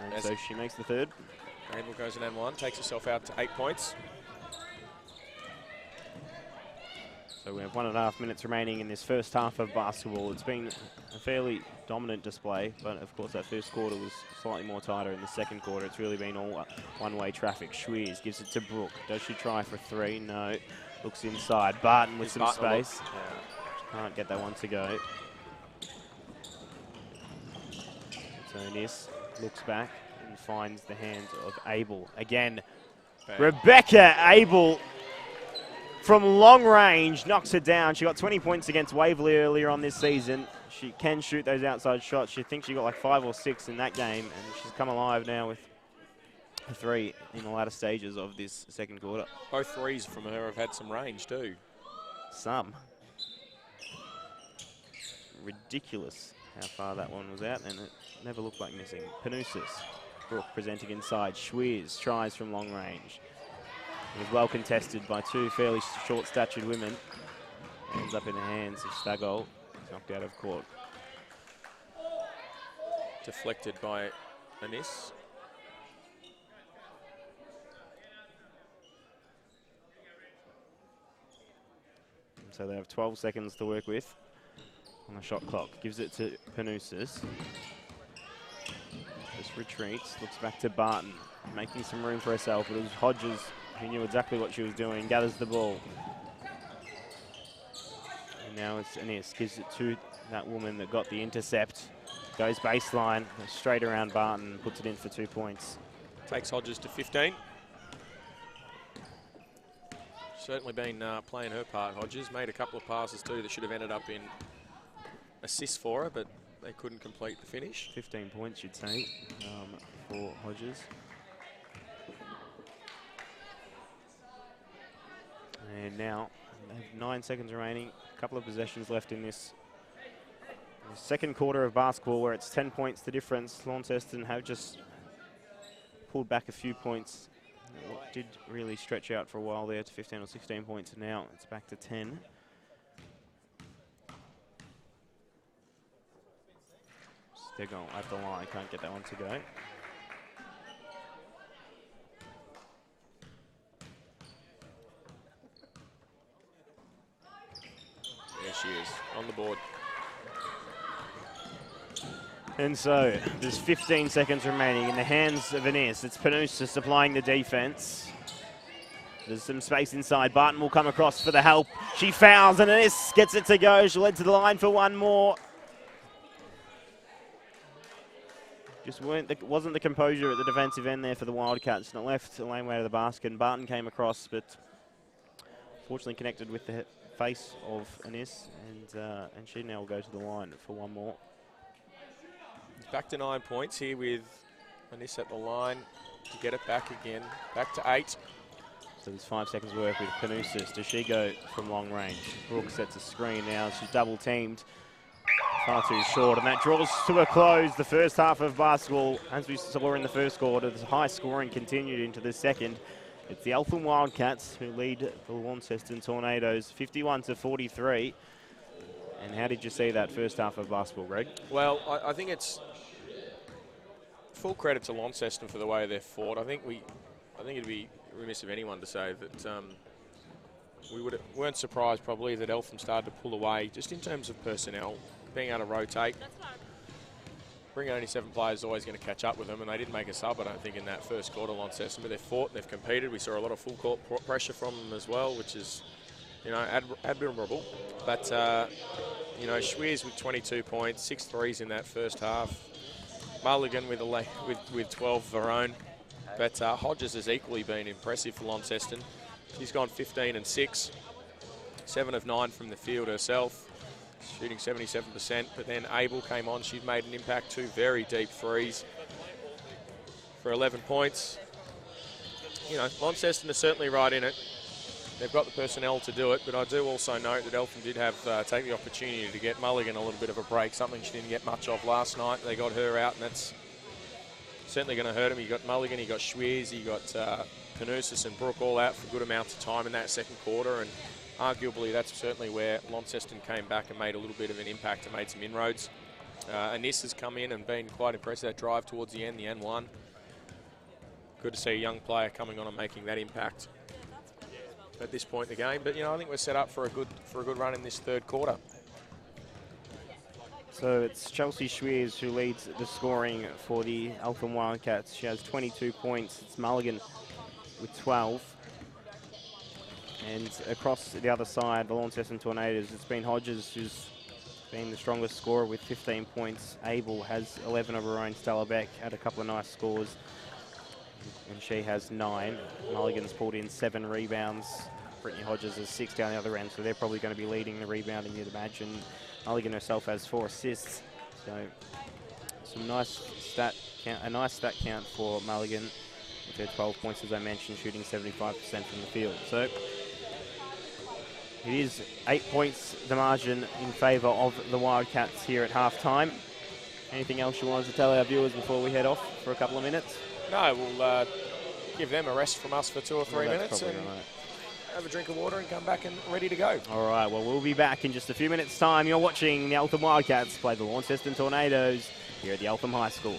And so she makes the 3rd. Abel goes in N1, takes herself out to 8 points. So we have 1.5 minutes remaining in this first half of basketball. It's been a fairly dominant display, but of course that first quarter was slightly more tighter. In the second quarter, it's really been all one-way traffic. Schweers gives it to Brooke. Does she try for 3? No. Looks inside. Barton with some space. Can't get that one to go. So Nis looks back and finds the hands of Abel. Again, Rebecca Abel from long range knocks her down. She got 20 points against Waverley earlier on this season. She can shoot those outside shots. She thinks she got like 5 or 6 in that game, and she's come alive now with a 3 in the latter stages of this second quarter. Both threes from her have had some range too. Some. Ridiculous how far that one was out, and it never looked like missing. Panousis, Brooke presenting inside. Schweers tries from long range. It was well contested by two fairly short-statured women. Ends up in the hands of Stagol. He's knocked out of court. Deflected by Anis. So they have 12 seconds to work with on the shot clock. Gives it to Panousis. Just retreats, looks back to Barton, making some room for herself, but it was Hodges who knew exactly what she was doing, gathers the ball. And now it's Anis, gives it to that woman that got the intercept. Goes baseline, straight around Barton, puts it in for 2 points. Takes Hodges to 15. Certainly been playing her part, Hodges. Made a couple of passes too that should have ended up in assists for her, but they couldn't complete the finish. 15 points, you'd say, for Hodges. And now, they have 9 seconds remaining. A couple of possessions left in this second quarter of basketball, where it's 10 points the difference. Launceston have just pulled back a few points. It did really stretch out for a while there to 15 or 16 points, and now it's back to 10. They're going at the line, can't get that one to go. There she is, on the board. And so, there's 15 seconds remaining in the hands of Anis. It's Panousis supplying the defense. There's some space inside. Barton will come across for the help. She fouls and Anis gets it to go. She'll head to the line for one more. Just wasn't the composure at the defensive end there for the Wildcats. And it left a lane way to the basket. And Barton came across, but fortunately connected with the face of Anis. And she now will go to the line for one more. Back to 9 points here with Anis at the line to get it back again. Back to 8. So there's 5 seconds work with Panousis. Does she go from long range? Brooke sets a screen now. She's double teamed. Far too short. And that draws to a close the first half of basketball. As we saw in the first quarter, the high scoring continued into the second. It's the Eltham Wildcats who lead the Launceston Tornadoes 51-43. And how did you see that first half of basketball, Greg? Well, I think it's full credit to Launceston for the way they've fought. I think it'd be remiss of anyone to say that we weren't surprised probably that Eltham started to pull away just in terms of personnel, being able to rotate. Bringing only 7 players is always going to catch up with them, and they didn't make a sub, I don't think, in that first quarter, Launceston. But they've fought and they've competed. We saw a lot of full court pressure from them as well, which is, you know, admirable. But, you know, Schweers with 22 points, 6 threes in that first half. Mulligan with 12 of her own. But Hodges has equally been impressive for Launceston. She's gone 15 and 6, 7 of 9 from the field herself, shooting 77%. But then Abel came on. She'd made an impact, 2 very deep threes for 11 points. You know, Launceston is certainly right in it. They've got the personnel to do it, but I do also note that Eltham did have take the opportunity to get Mulligan a little bit of a break, something she didn't get much of last night. They got her out, and that's certainly going to hurt him. You got Mulligan, you got Schweers, you got Panousis and Brooke all out for good amounts of time in that second quarter, and arguably that's certainly where Launceston came back and made a little bit of an impact and made some inroads. Anis has come in and been quite impressive. That drive towards the end, the N1. Good to see a young player coming on and making that impact at this point in the game. But, you know, I think we're set up for a good run in this third quarter. So it's Chelsea Schweers who leads the scoring for the Eltham Wildcats. She has 22 points. It's Mulligan with 12. And across the other side, the Launceston Tornadoes, it's been Hodges who's been the strongest scorer with 15 points. Abel has 11 of her own. Stella Beck had a couple of nice scores, and she has 9. Mulligan's pulled in 7 rebounds. Brittany Hodges has 6 down the other end, so they're probably going to be leading the rebounding, you'd imagine. Mulligan herself has 4 assists, so some nice stat count, a nice stat count for Mulligan with her 12 points, as I mentioned, shooting 75% from the field. So It is 8 points the margin in favour of the Wildcats here at half-time. Anything else you wanted to tell our viewers before we head off for a couple of minutes? No, we'll give them a rest from us for 2 or 3 minutes and right. have a drink of water and come back and ready to go. All right, well, we'll be back in just a few minutes' time. You're watching the Eltham Wildcats play the Launceston Tornadoes here at the Eltham High School.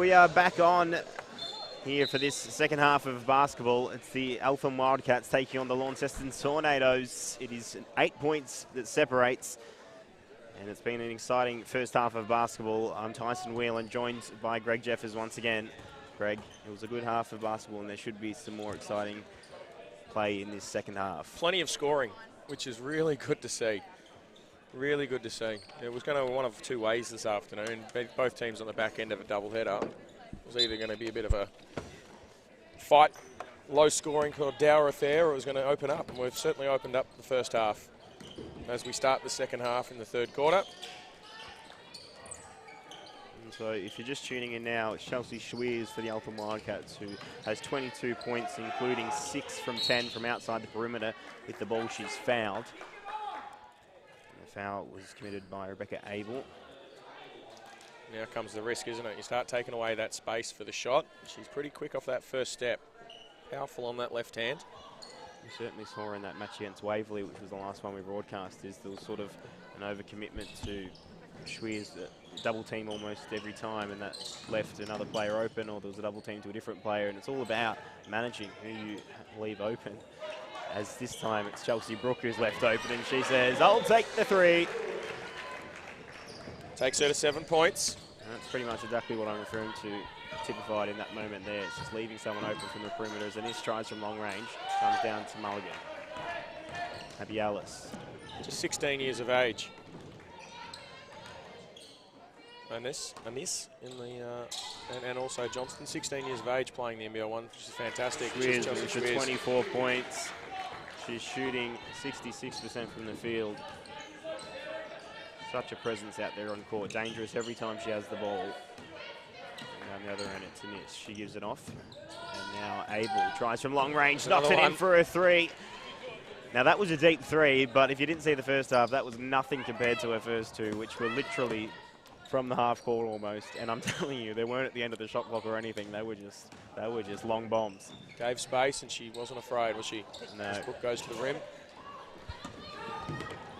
we are back on here for this second half of basketball. It's the Eltham Wildcats taking on the Launceston Tornadoes. It is 8 points that separates, and it's been an exciting first half of basketball. I'm Tyson Whelan, joined by Greg Jeffers once again. Greg, it was a good half of basketball, and there should be some more exciting play in this second half. Plenty of scoring, which is really good to see. Really good to see. It was going to one of two ways this afternoon. Both teams on the back end of a doubleheader. It was either going to be a bit of a fight, low scoring kind of dour affair, or it was going to open up. And we've certainly opened up the first half as we start the second half in the third quarter. And so if you're just tuning in now, it's Chelsea Schweers for the Eltham Wildcats, who has 22 points, including 6 from 10 from outside the perimeter. With the ball, she's fouled. Foul was committed by Rebecca Abel. Now comes the risk, isn't it? You start taking away that space for the shot. She's pretty quick off that first step. Powerful on that left hand. We certainly saw in that match against Waverley, which was the last one we broadcast, is there was sort of an overcommitment to Schweers, double team almost every time, and that left another player open, or there was a double team to a different player, and it's all about managing who you leave open. As this time it's Chelsea Brooke who's left open, and she says, I'll take the three. Takes her to 7 points. And that's pretty much exactly what I'm referring to, typified in that moment there. It's just leaving someone open from the perimeter as Anis tries from long range. Comes down to Mulligan. Abby Alice. Just 16 years of age. Anis in the and also Johnston, 16 years of age, playing the NBL 1, which is fantastic. Schweers with 24 points. She's shooting 66% from the field. Such a presence out there on court. Dangerous every time she has the ball. And on the other end, it's Anis. She gives it off. And now Abel tries from long range, knocks it in for a three. Now that was a deep three, but if you didn't see the first half, that was nothing compared to her first two, which were literally from the half court almost. And I'm telling you, they weren't at the end of the shot clock or anything. They were just long bombs. Gave space, and she wasn't afraid, was she? No. This Brooke goes to the rim.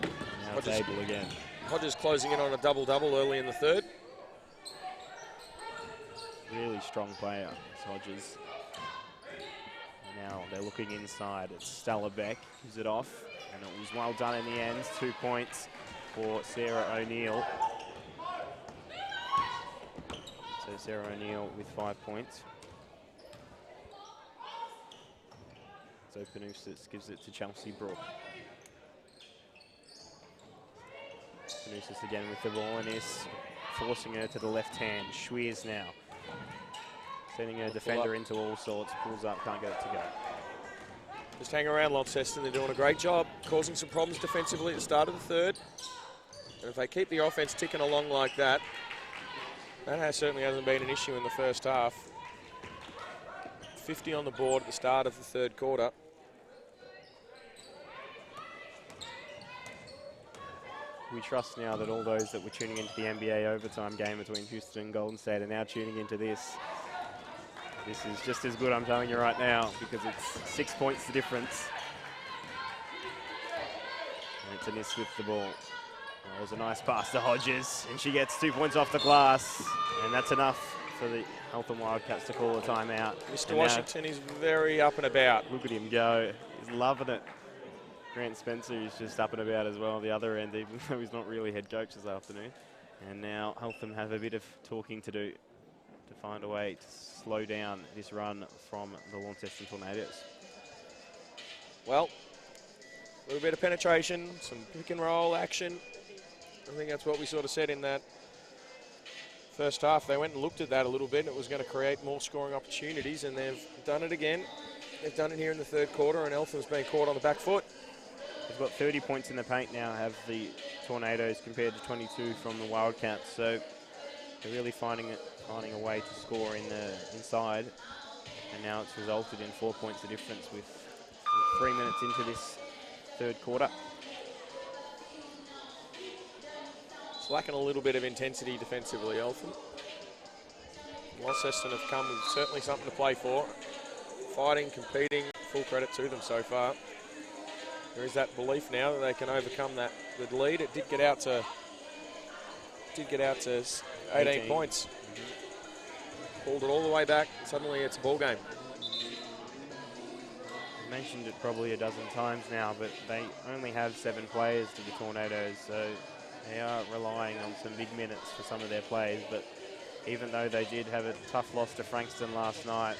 Now it's Abel again. Hodges closing in on a double-double early in the third. Really strong player, is Hodges. Now they're looking inside. It's Stella Beck, gives it off, and it was well done in the end. 2 points for Sarah O'Neill. So Sarah O'Neill with 5 points. So Panousis gives it to Chelsea Brooke. Panousis again with the ball, and is forcing her to the left hand. Schweers now. Sending her defender into all sorts, pulls up, can't get it to go. Just hang around Launceston, they're doing a great job, causing some problems defensively at the start of the third. And if they keep the offense ticking along like that, certainly hasn't been an issue in the first half. 50 on the board at the start of the third quarter. We trust now that all those that were tuning into the NBA overtime game between Houston and Golden State are now tuning into this. This is just as good, I'm telling you right now, because it's 6 points the difference. And it's Anis with the ball. That was a nice pass to Hodges, and she gets 2 points off the glass, and that's enough for the Eltham Wildcats to call a timeout. Mr. Washington is very up and about. Look at him go. He's loving it. Grant Spencer is just up and about as well, the other end, even though he's not really head coach this afternoon. And now Eltham have a bit of talking to do to find a way to slow down this run from the Launceston Tornadoes. Well, a little bit of penetration, some pick and roll action. I think that's what we sort of said in that first half. They went and looked at that a little bit, and it was going to create more scoring opportunities, and they've done it again. They've done it here in the third quarter, and Eltham's been caught on the back foot. They've got 30 points in the paint now, have the Tornadoes, compared to 22 from the Wildcats. So they're really finding a way to score in the inside. And now it's resulted in 4 points of difference with 3 minutes into this third quarter. It's lacking a little bit of intensity defensively, Eltham. Launceston have come with certainly something to play for. Fighting, competing, full credit to them so far. There is that belief now that they can overcome that lead. It did get out to 18 points. pulled it all the way back. Suddenly it's a ball game. I mentioned it probably a dozen times now, but they only have 7 players to the Tornadoes, so they are relying on some big minutes for some of their players. But even though they did have a tough loss to Frankston last night,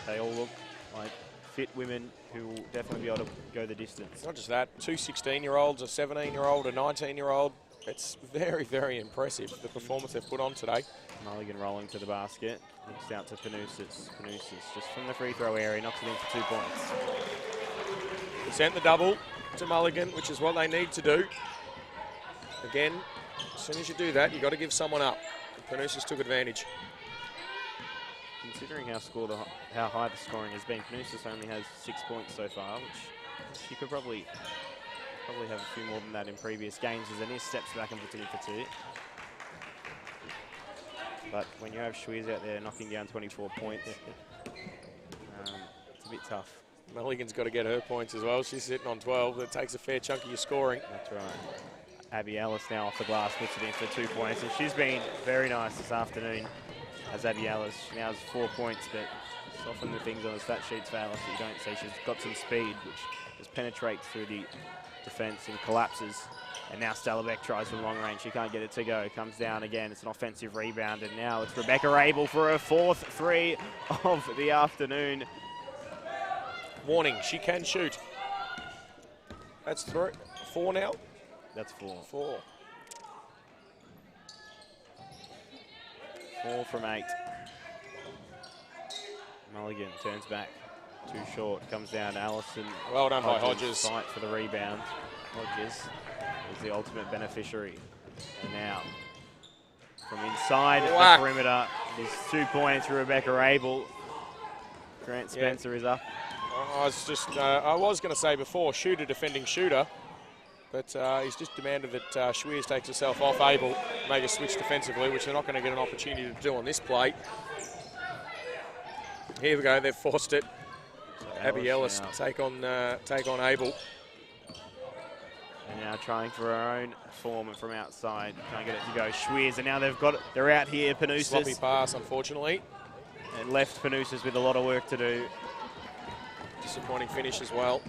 they all look like fit women who will definitely be able to go the distance. Not just that, 2 16-year-olds, a 17-year-old, a 19-year-old. It's very, very impressive, the performance they've put on today. Mulligan rolling to the basket, looks out to Panousis. Panousis just from the free throw area, knocks it in for 2 points. He sent the double to Mulligan, which is what they need to do. Again, as soon as you do that, you've got to give someone up. Panousis took advantage. Considering how high the scoring has been, Panousis only has 6 points so far, which you could probably have a few more than that in previous games as Anis steps back and puts it in for 2. But when you have Schweiz out there knocking down 24 points, it's a bit tough. Mulligan's got to get her points as well. She's sitting on 12. That takes a fair chunk of your scoring. That's right. Abby Ellis now off the glass, puts it in for 2 points. And she's been very nice this afternoon as Abby Ellis. She now has 4 points, but it's often the things on the stat sheets for Ellis that you don't see. She's got some speed, which just penetrates through the defence and collapses. And now Stella Beck tries from long range. She can't get it to go. Comes down again. It's an offensive rebound. And now it's Rebecca Rabel for her 4th 3 of the afternoon. Warning, she can shoot. That's 4 now? That's 4. 4. 4 from 8. Mulligan turns back. Too short. Comes down to Allison. Well done by Hodges. Fight for the rebound. Hodges is the ultimate beneficiary. And now, from inside the perimeter, it is 2 points for Rebecca Rabel. Grant Spencer is up. I was going to say before, shooter defending shooter, but he's just demanded that Schweiz takes herself off Abel to make a switch defensively, which they're not going to get an opportunity to do on this play. Here we go, they've forced it. So Abby Ellis take on Abel. And now trying for her own form and from outside. Can't get it to go. Schweiz, and now they've got it. They're out here, Panousis. Sloppy pass, unfortunately. And left Panousis with a lot of work to do. Disappointing finish as well.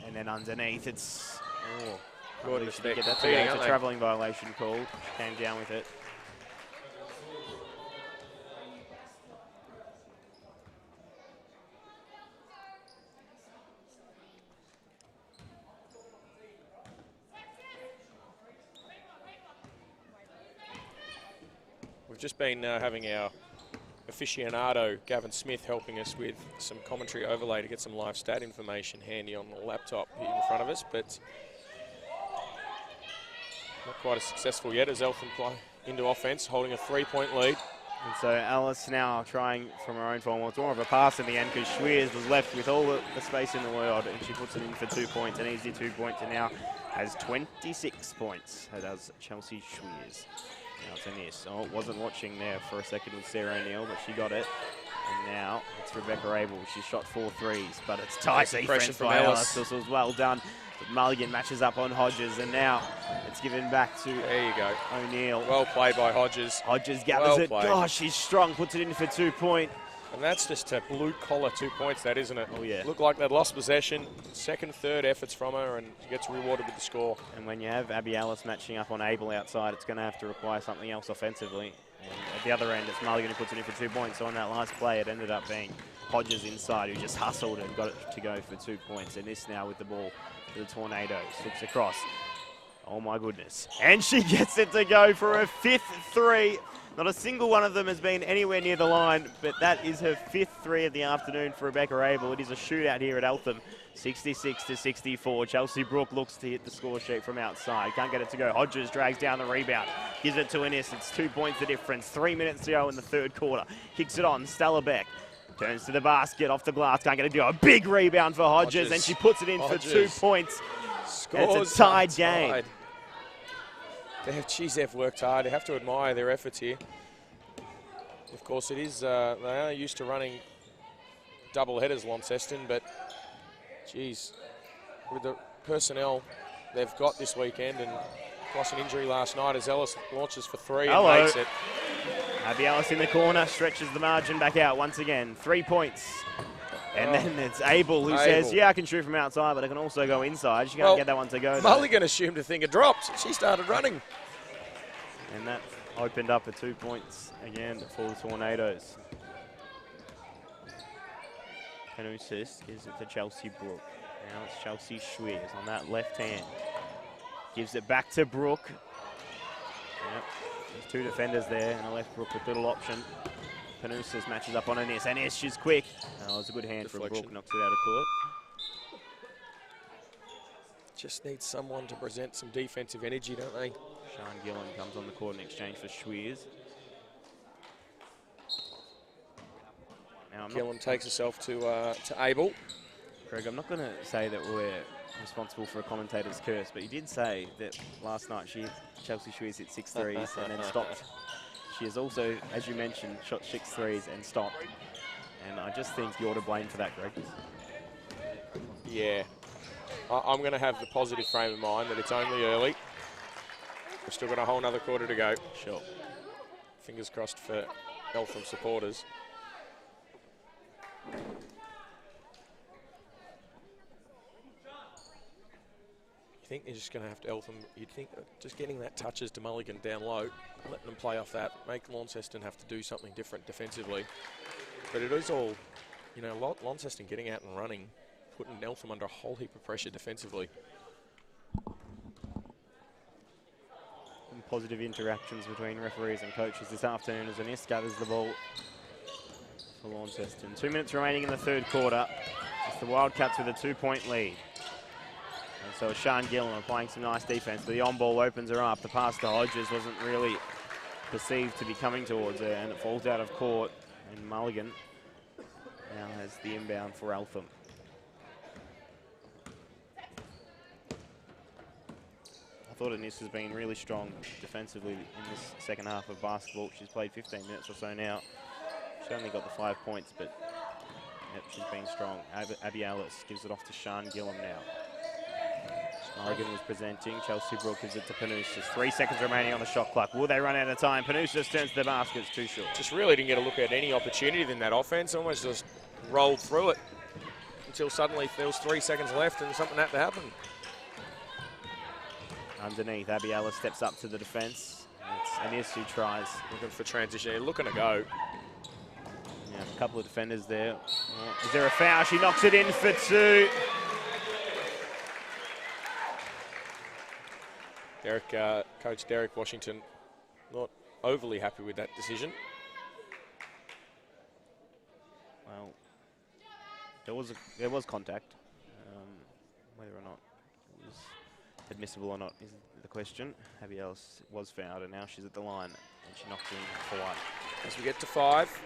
And then underneath, it's... Oh, good. She didn't get that to go. It's a travelling violation call. She came down with it. We've just been having our aficionado, Gavin Smith, helping us with some commentary overlay to get some live stat information handy on the laptop here in front of us, but not quite as successful yet as Eltham play into offense, holding a 3-point lead. And so Alice now trying from her own form. Well, it's more of a pass in the end because Schweiz was left with all the space in the world, and she puts it in for 2 points, an easy 2 points, and now has 26 points. That does Chelsea Schweiz. Now it's Anis. Oh, wasn't watching there for a second with Sarah O'Neill, but she got it. And now it's Rebecca Rabel. She shot 4 threes, but it's tight defense by Ellis. This was well done. But Mulligan matches up on Hodges, and now it's given back to O'Neill. Well played by Hodges. Hodges gathers it. Gosh, she's strong. Puts it in for 2 points. And that's just a blue-collar 2 points, that, isn't it? Oh, yeah. Looked like they'd lost possession. Second, third efforts from her, and she gets rewarded with the score. And when you have Abby Ellis matching up on Abel outside, it's going to have to require something else offensively. And at the other end, it's Mulligan who puts it in for 2 points. So on that last play, it ended up being Hodges inside, who just hustled and got it to go for 2 points. And this now with the ball for the Tornadoes. Looks across. Oh, my goodness. And she gets it to go for her 5th 3. Not a single one of them has been anywhere near the line, but that is her 5th 3 of the afternoon for Rebecca Abel. It is a shootout here at Eltham, 66-64. Chelsea Brooke looks to hit the score sheet from outside. Can't get it to go. Hodges drags down the rebound. Gives it to Anis. It's 2 points the difference. 3 minutes to go in the third quarter. Kicks it on. Stella Beck turns to the basket, off the glass. Can't get it to go. A big rebound for Hodges, and she puts it in for 2 points. It's a tied game. They've worked hard. You have to admire their efforts here. Of course, it is. They are used to running double headers, Launceston, but geez, with the personnel they've got this weekend, and plus an injury last night as Ellis launches for 3 and makes it. Abby Ellis in the corner, stretches the margin back out once again. 3 points. And then it's Abel who says, yeah, I can shoot from outside, but I can also go inside. She can't get that one to go. Mulligan assumed the thing had dropped. She started running. And that opened up for 2 points again for the Tornadoes. Panousis gives it to Chelsea Brooke. Now it's Chelsea Schweers on that left hand. Gives it back to Brooke. Yep. There's 2 defenders there, and a left Brooke with little option. Panousis matches up on Ines. Ines, she's quick. Oh, it's a good hand from Brooke, knocks it out of court. Just needs someone to present some defensive energy, don't they? Sean Gillen comes on the court in exchange for Schweers. Gillen takes herself to Abel. Greg, I'm not going to say that we're responsible for a commentator's curse, but you did say that last night Chelsea Schweers hit 6 threes and then stopped. She has also, as you mentioned, shot 6 threes and stopped. And I just think you're to blame for that, Greg. Yeah. I'm going to have the positive frame of mind that it's only early. We've still got a whole nother quarter to go. Sure. Fingers crossed for Eltham supporters. You think you're just going to have to Eltham, you'd think just getting that touches to Mulligan down low, letting them play off that, make Launceston have to do something different defensively. But it is all, you know, Launceston getting out and running, putting Eltham under a whole heap of pressure defensively. Some positive interactions between referees and coaches this afternoon as Ines gathers the ball for Launceston. 2 minutes remaining in the third quarter. It's the Wildcats with a 2-point lead. And so Sean Gillen applying some nice defense, but the on-ball opens her up. The pass to Hodges wasn't really perceived to be coming towards her, and it falls out of court. And Mulligan now has the inbound for Eltham. I thought Ines has been really strong defensively in this second half of basketball. She's played 15 minutes or so now. She only got the 5 points, but yep, she's been strong. Abby Ellis gives it off to Sean Gillen now. Mulligan was presenting. Chelsea Brooke gives it to Panousis. 3 seconds remaining on the shot clock. Will they run out of time? Panousis turns to the basket. It's too short. Just really didn't get a look at any opportunity in that offense. Almost just rolled through it until suddenly there was 3 seconds left and something had to happen. Underneath, Abby Ellis steps up to the defense. It's Ines who tries. Looking for transition. Looking to go. Yeah, a couple of defenders there. Is there a foul? She knocks it in for 2. Coach Derek Washington not overly happy with that decision. Well, there was contact. Whether or not it was admissible or not is the question. Abby Ellis was fouled, and now she's at the line, and she knocked in for 1. As we get to 5,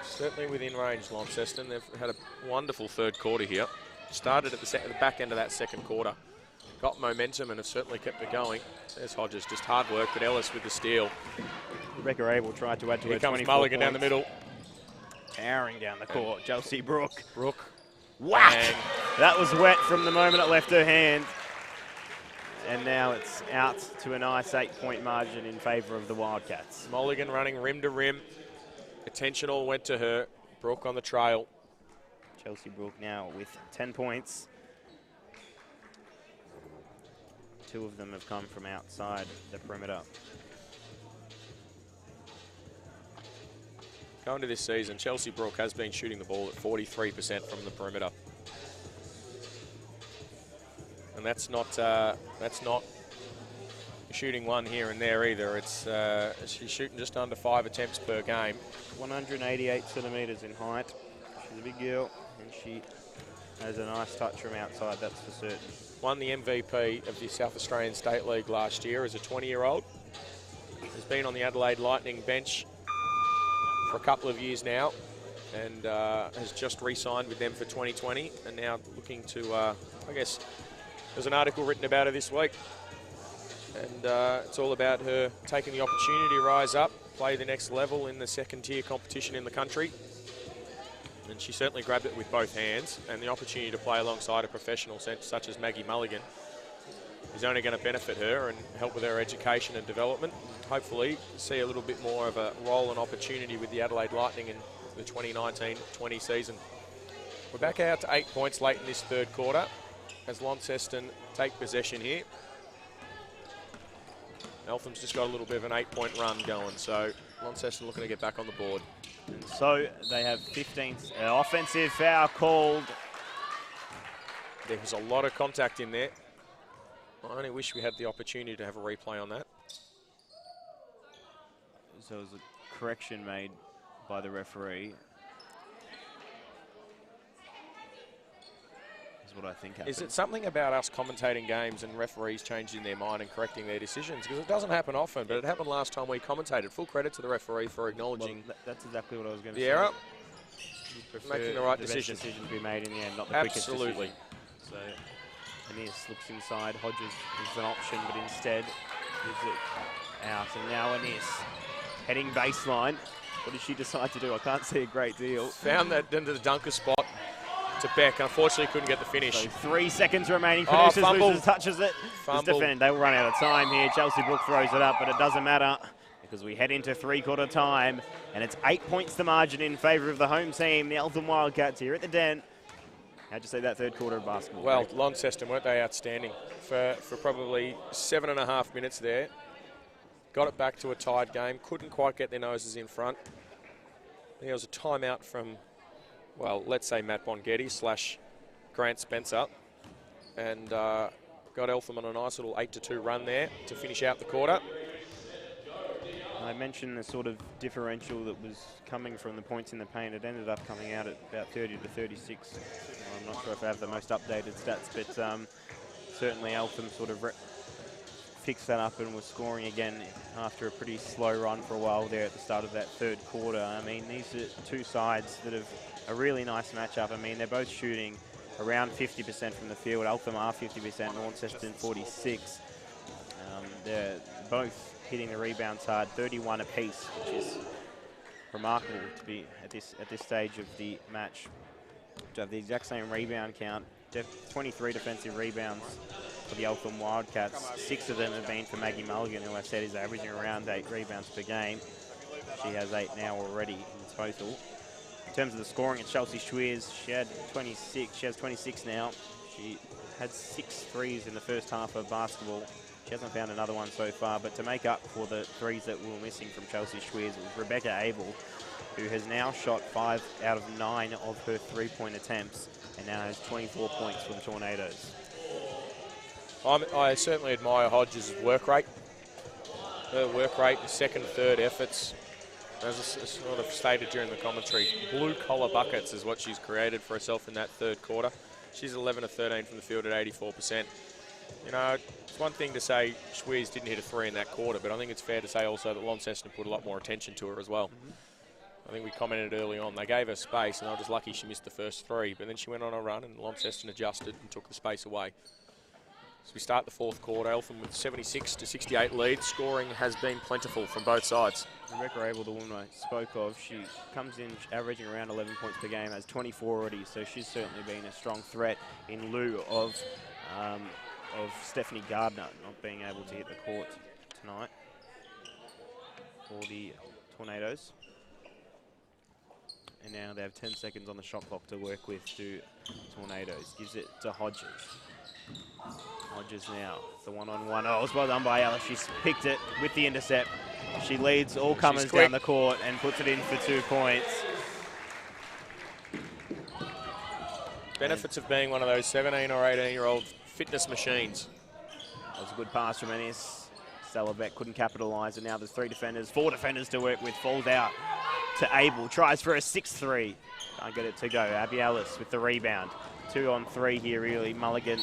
certainly within range, Launceston. They've had a wonderful third quarter here. Started at the back end of that second quarter. Got momentum and have certainly kept it going. There's Hodges, just hard work, but Ellis with the steal. Rebecca Abel tried to add to her 24 Here comes Mulligan down the middle. Towering down the court, Chelsea Brooke. Whack! Bang. That was wet from the moment it left her hand. And now it's out to a nice 8-point margin in favour of the Wildcats. Mulligan running rim to rim. Attention all went to her. Brooke on the trail. Chelsea Brooke now with 10 points. 2 of them have come from outside the perimeter. Going to this season, Chelsea Brooke has been shooting the ball at 43% from the perimeter. And that's not shooting one here and there either. It's she's shooting just under 5 attempts per game. 188 centimetres in height. She's a big girl, and she has a nice touch from outside, that's for certain. Won the MVP of the South Australian State League last year as a 20-year-old. Has been on the Adelaide Lightning bench for a couple of years now, and has just re-signed with them for 2020, and now looking to, I guess, there's an article written about her this week, and it's all about her taking the opportunity to rise up, play the next level in the second-tier competition in the country. And she certainly grabbed it with both hands, and the opportunity to play alongside a professional such as Maggie Mulligan is only going to benefit her and help with her education and development. Hopefully see a little bit more of a role and opportunity with the Adelaide Lightning in the 2019-20 season. We're back out to 8 points late in this third quarter as Launceston take possession here. Eltham's just got a little bit of an 8-point run going, so Launceston looking to get back on the board. And so they have 15th offensive foul called. There was a lot of contact in there. I only wish we had the opportunity to have a replay on that. So it was a correction made by the referee. Is what I think happened. Is it something about us commentating games and referees changing their mind and correcting their decisions? Because it doesn't happen often, but it happened last time we commentated. Full credit to the referee for acknowledging that's exactly what I was going to the say. error. Making the right decision. Decision to be made in the end, not the quickest decision. Absolutely. So Anis looks inside. Hodges is an option, but instead gives it out. And now Anis heading baseline. What did she decide to do? I can't see a great deal. Found that into the dunker spot to Beck. Unfortunately, couldn't get the finish. So 3 seconds remaining. Produces, loses, touches it. They will run out of time here. Chelsea Brook throws it up, but it doesn't matter because we head into three-quarter time, and it's 8 points the margin in favour of the home team, the Eltham Wildcats here at the Den. How'd you say that third quarter of basketball? Well, Launceston, weren't they outstanding for probably 7.5 minutes there. Got it back to a tied game. Couldn't quite get their noses in front. There was a timeout from, well, let's say Matt Bongetti / Grant Spencer. And got Eltham on a nice little 8-2 run there to finish out the quarter. I mentioned the sort of differential that was coming from the points in the paint. It ended up coming out at about 30 to 36. I'm not sure if I have the most updated stats, but certainly Eltham sort of fixed that up and was scoring again after a pretty slow run for a while there at the start of that third quarter. I mean, these are two sides that have a really nice matchup. I mean, they're both shooting around 50% from the field. Eltham are 50%, Launceston 46. They're both hitting the rebounds hard, 31 apiece, which is remarkable to be at this stage of the match. To have the exact same rebound count, 23 defensive rebounds for the Eltham Wildcats. 6 of them have been for Maggie Mulligan, who I said is averaging around 8 rebounds per game. She has 8 now already in total. In terms of the scoring, it's Chelsea Schweers. She had 26. She has 26 now. She had 6 threes in the first half of basketball. She hasn't found another one so far, but to make up for the threes that were missing from Chelsea Schweers, it was Rebecca Abel, who has now shot 5 out of 9 of her 3-point attempts and now has 24 points for the Tornadoes. I certainly admire Hodges' work rate. Her work rate and second, third efforts, as I sort of stated during the commentary, blue-collar buckets is what she's created for herself in that third quarter. She's 11 of 13 from the field at 84%. You know, it's one thing to say Schweers didn't hit a 3 in that quarter, but I think it's fair to say also that Launceston put a lot more attention to her as well. I think we commented early on, they gave her space and they were just lucky she missed the first 3, but then she went on a run and Launceston adjusted and took the space away. So we start the fourth quarter, Eltham with 76 to 68 lead. Scoring has been plentiful from both sides. Rebecca Abel, the woman I spoke of, she comes in averaging around 11 points per game, has 24 already, so she's certainly been a strong threat in lieu of Stephanie Gardner not being able to hit the court tonight for the Tornadoes. And now they have 10 seconds on the shot clock to work with to Tornadoes. Gives it to Hodges. Hodges now, the one-on-one. Oh, it was well done by Alice. She's picked it with the intercept. She leads all comers down the court and puts it in for 2 points. Benefits of being one of those 17 or 18-year-old fitness machines. That was a good pass from Ennis. Stella Beck couldn't capitalise, and now there's 4 defenders to work with. Falls out to Abel, tries for a 6-3. Can't get it to go. Abby Ellis with the rebound. 2 on 3 here, really. Mulligan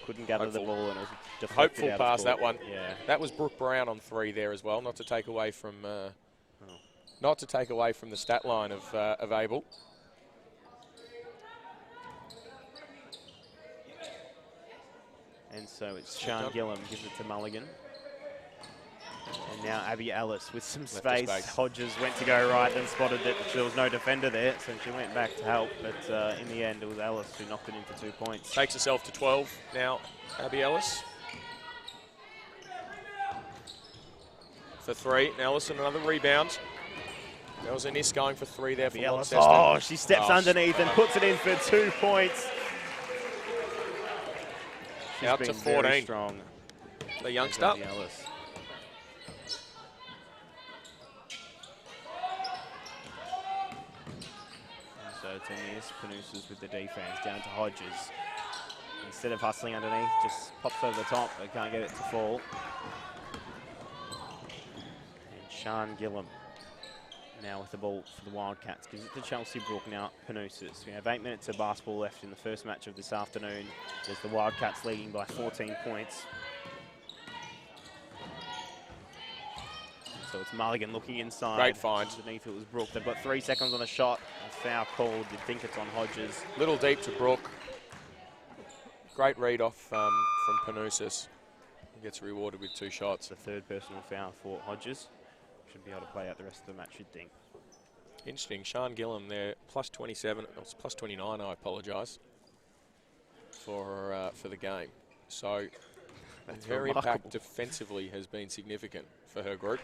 couldn't gather the ball, and it was deflected hopeful out pass, of that one. Yeah. That was Brooke Brown on 3 there as well, not to take away from the stat line of Abel. And so it's Sean Gillum gives it to Mulligan. And now Abby Ellis with some space. Hodges went to go right, then spotted that there was no defender there, so she went back to help. But in the end, it was Ellis who knocked it in for 2 points. Takes herself to 12 now, Abby Ellis. for three. Ellison, another rebound. There was a miss going for three there for Launceston. Oh, she steps underneath and puts it in for 2 points. She's Out been to 14. very strong. The youngster. Ellis. So it's Aeneas Panousis with the defense down to Hodges. Instead of hustling underneath, just pops over the top, but can't get it to fall. And Sian Gillam now with the ball for the Wildcats. Gives it to Chelsea Brook now, Panousis. We have 8 minutes of basketball left in the first match of this afternoon. There's the Wildcats leading by 14 points. So it's Mulligan looking inside. Great find. Underneath it was Brook. They've got 3 seconds on the shot. A foul called. You'd think it's on Hodges. Little deep to Brook. Great read off from Panousis. He gets rewarded with 2 shots. The 3rd personal foul for Hodges. Should be able to play out the rest of the match, you'd think. Interesting. Sian Gillam there, plus 27, it's plus 29, I apologise, for the game. So That's her remarkable. impact defensively has been significant for her group.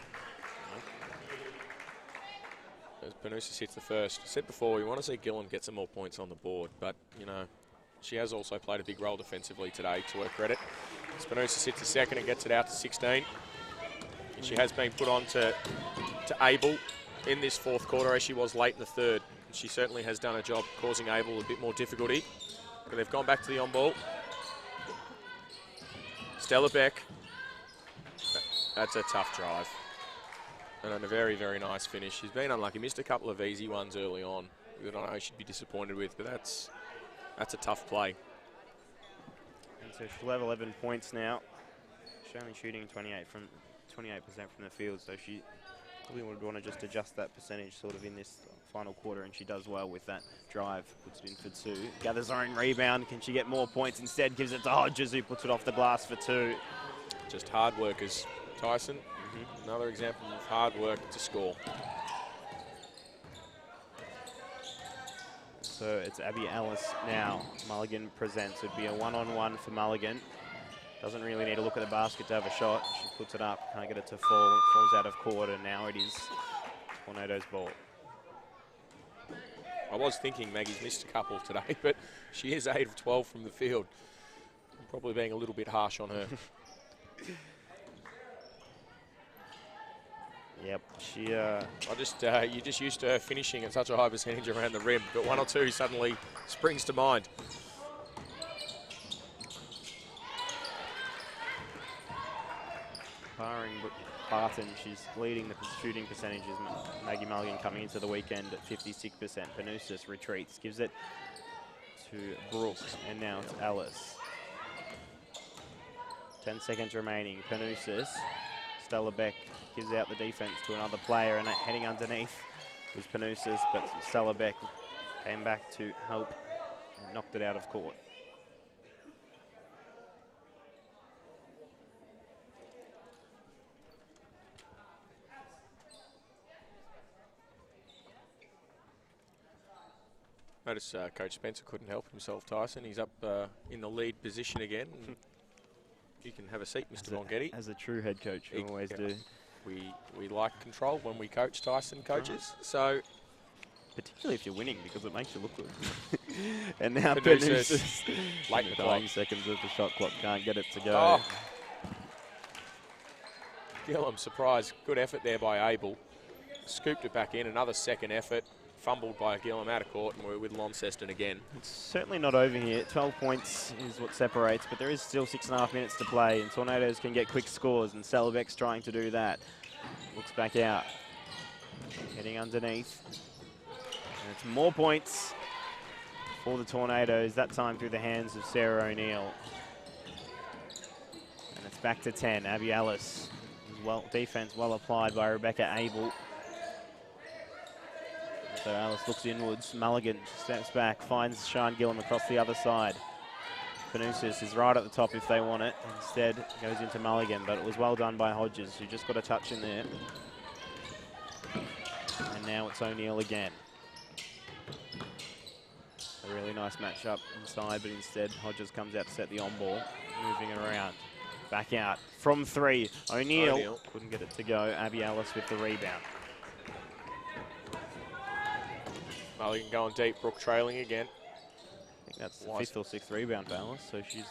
As Panousis hits the first. I said before, we want to see Gillam get some more points on the board, but, you know, she has also played a big role defensively today, to her credit. Panousis hits the second and gets it out to 16. And she has been put on to Abel in this 4th quarter, as she was late in the 3rd. And she certainly has done a job causing Abel a bit more difficulty. But they've gone back to the on-ball. Stella Beck. That's a tough drive. And a very, very nice finish. She's been unlucky. Missed a couple of easy ones early on that I know she'd be disappointed with, but that's a tough play. And so she'll have 11 points now. She's only shooting 28% from the field, so she probably would want to just adjust that percentage sort of in this final quarter, and she does well with that drive. Puts it in for 2. Gathers her own rebound. Can she get more points? Instead, gives it to Hodges, who puts it off the glass for 2. Just hard workers, Tyson. Another example of hard work to score. So it's Abby Ellis now. Mulligan presents. It'd be a one-on-one for Mulligan. Doesn't really need to look at the basket to have a shot. She puts it up, can't get it to fall. It falls out of court, and now it is Tornado's ball. I was thinking Maggie's missed a couple today, but she is 8 of 12 from the field. I'm probably being a little bit harsh on her. Yep, she. You're just used to her finishing at such a high percentage around the rim, but 1 or 2 suddenly springs to mind. Barring Barton, she's leading the shooting percentages. Maggie Mulligan coming into the weekend at 56%. Panousis retreats, gives it to Brooks, and now it's Ellis. 10 seconds remaining. Panousis. Stella Beck gives out the defense to another player, and heading underneath was Panousis, but Stella Beck came back to help and knocked it out of court. Notice Coach Spencer couldn't help himself, Tyson. He's up in the lead position again. You can have a seat, Mr. Bongetti. As a true head coach, we always do. We like control when we coach, Tyson coaches. So, particularly if you're winning, because it makes you look good. And now Panousis, late in the dying seconds of the shot clock, can't get it to go. Oh. Gillam, surprise. Good effort there by Abel. Scooped it back in. Another second effort. Fumbled by Gillam out of court, and we're with Launceston again. It's certainly not over here. 12 points is what separates, but there is still 6.5 minutes to play, and Tornadoes can get quick scores, and Selbeck's trying to do that. Looks back out. Heading underneath. And it's more points for the Tornadoes, that time through the hands of Sarah O'Neill. And it's back to 10. Abby Ellis. Well, defense well applied by Rebecca Abel. So Alice looks inwards. Mulligan steps back, finds Sian Gillam across the other side. Panousis is right at the top if they want it. Instead, goes into Mulligan, but it was well done by Hodges, who just got a touch in there. And now it's O'Neill again. A really nice matchup inside, but instead Hodges comes out to set the on-ball, moving it around. Back out from 3. O'Neill couldn't get it to go. Abby Ellis with the rebound. Mulligan going deep. Brooke trailing again. I think that's the 5th or 6th rebound for Ellis, so she's